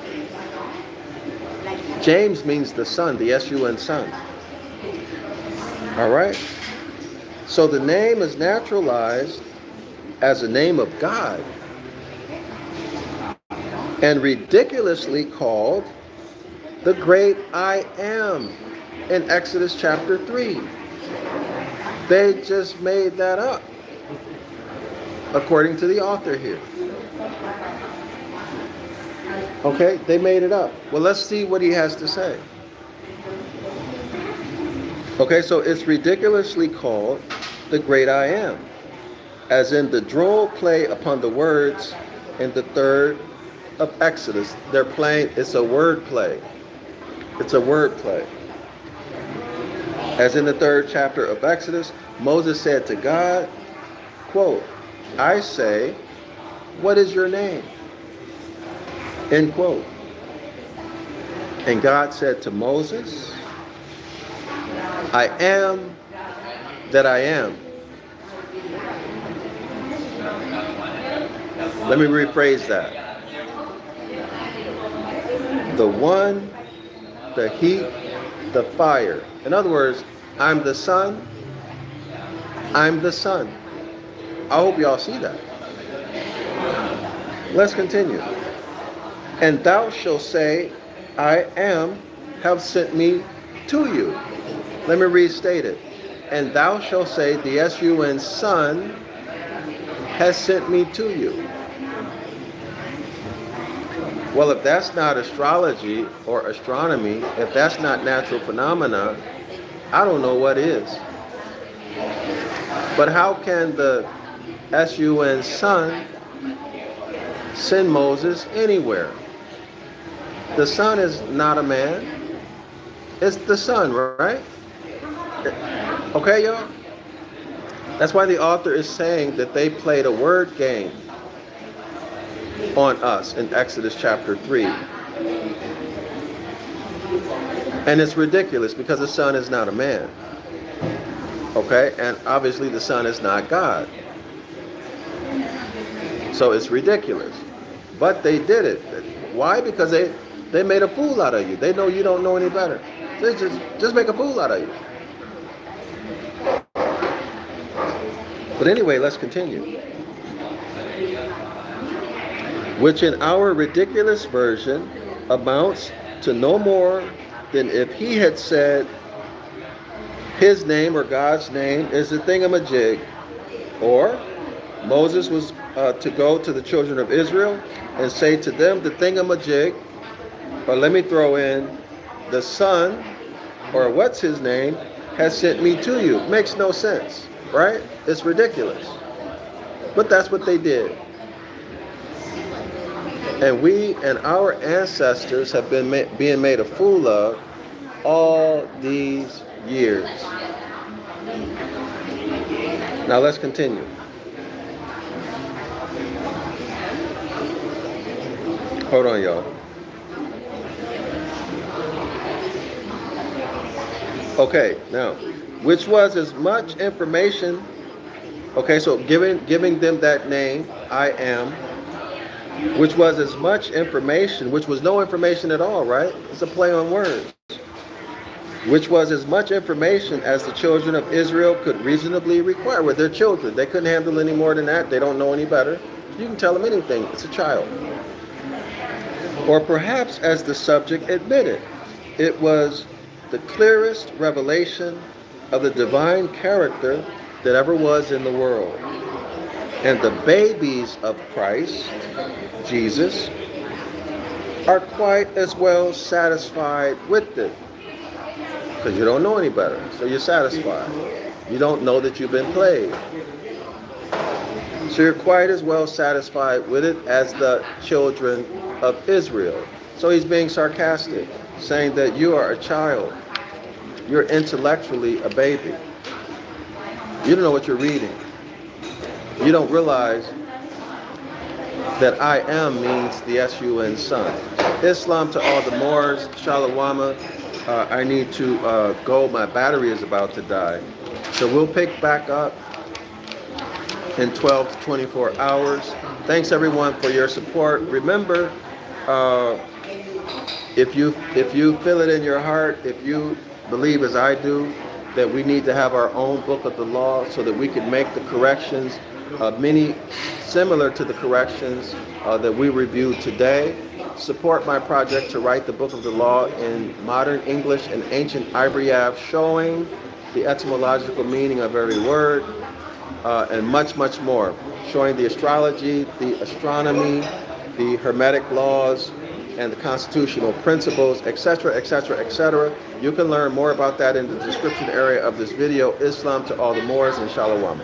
James means the sun, the S-U-N, sun. All right? So the name is naturalized as a name of God and ridiculously called the great I am in Exodus chapter 3. They just made that up, according to the author here. Okay, they made it up. Well, let's see what he has to say. Okay, so it's ridiculously called the great I am, as in the droll play upon the words in the 3rd of Exodus. They're playing, it's a word play. It's a word play. As in the 3rd chapter of Exodus, Moses said to God, quote, I say, what is your name? End quote. And God said to Moses, I am that I am. Let me rephrase that. The one, the heat, the fire. In other words, I'm the sun. I'm the sun. I hope y'all see that. Let's continue. And thou shalt say, I am, have sent me to you. Let me restate it. And thou shalt say, the S-U-N, sun, has sent me to you. Well, if that's not astrology or astronomy, if that's not natural phenomena, I don't know what is. But how can the S-U-N, sun, send Moses anywhere? The sun is not a man. It's the sun, right? Okay, y'all? That's why the author is saying that they played a word game on us in Exodus chapter 3. And it's ridiculous because the sun is not a man. Okay? And obviously the sun is not God. So it's ridiculous. But they did it. Why? Because they made a fool out of you. They know you don't know any better. They just make a fool out of you. But anyway, let's continue. Which in our ridiculous version amounts to no more than if he had said his name or God's name is the thingamajig, or Moses was to go to the children of Israel and say to them, the thingamajig, or let me throw in, the son, or what's his name, has sent me to you. Makes no sense, right? It's ridiculous. But that's what they did. And we and our ancestors have been being made a fool of all these years. Now let's continue. Hold on, y'all. Okay, now, which was as much information. Okay, so giving them that name, I am, which was as much information, which was no information at all, right? It's a play on words. Which was as much information as the children of Israel could reasonably require. With their children, they couldn't handle any more than that. They don't know any better. You can tell them anything. It's a child. Or perhaps, as the subject admitted, it was the clearest revelation of the divine character that ever was in the world. And the babies of Christ, Jesus, are quite as well satisfied with it. Because you don't know any better, so you're satisfied. You don't know that you've been played. So you're quite as well satisfied with it as the children of Israel. So he's being sarcastic, saying that you are a child. You're intellectually a baby. You don't know what you're reading. You don't realize that I am means the S-U-N son. Islam to all the Moors, Shalawama. I need to go. My battery is about to die. So we'll pick back up in 12 to 24 hours. Thanks everyone for your support. Remember, if you feel it in your heart, if you believe as I do, that we need to have our own book of the law so that we can make the corrections, many similar to the corrections that we reviewed today. Support my project to write the book of the law in modern English and ancient Ibaryath, showing the etymological meaning of every word, and much, much more. Showing the astrology, the astronomy, the hermetic laws, and the constitutional principles, etc., etc., etc. You can learn more about that in the description area of this video. Islam to all the Moors and Shalom.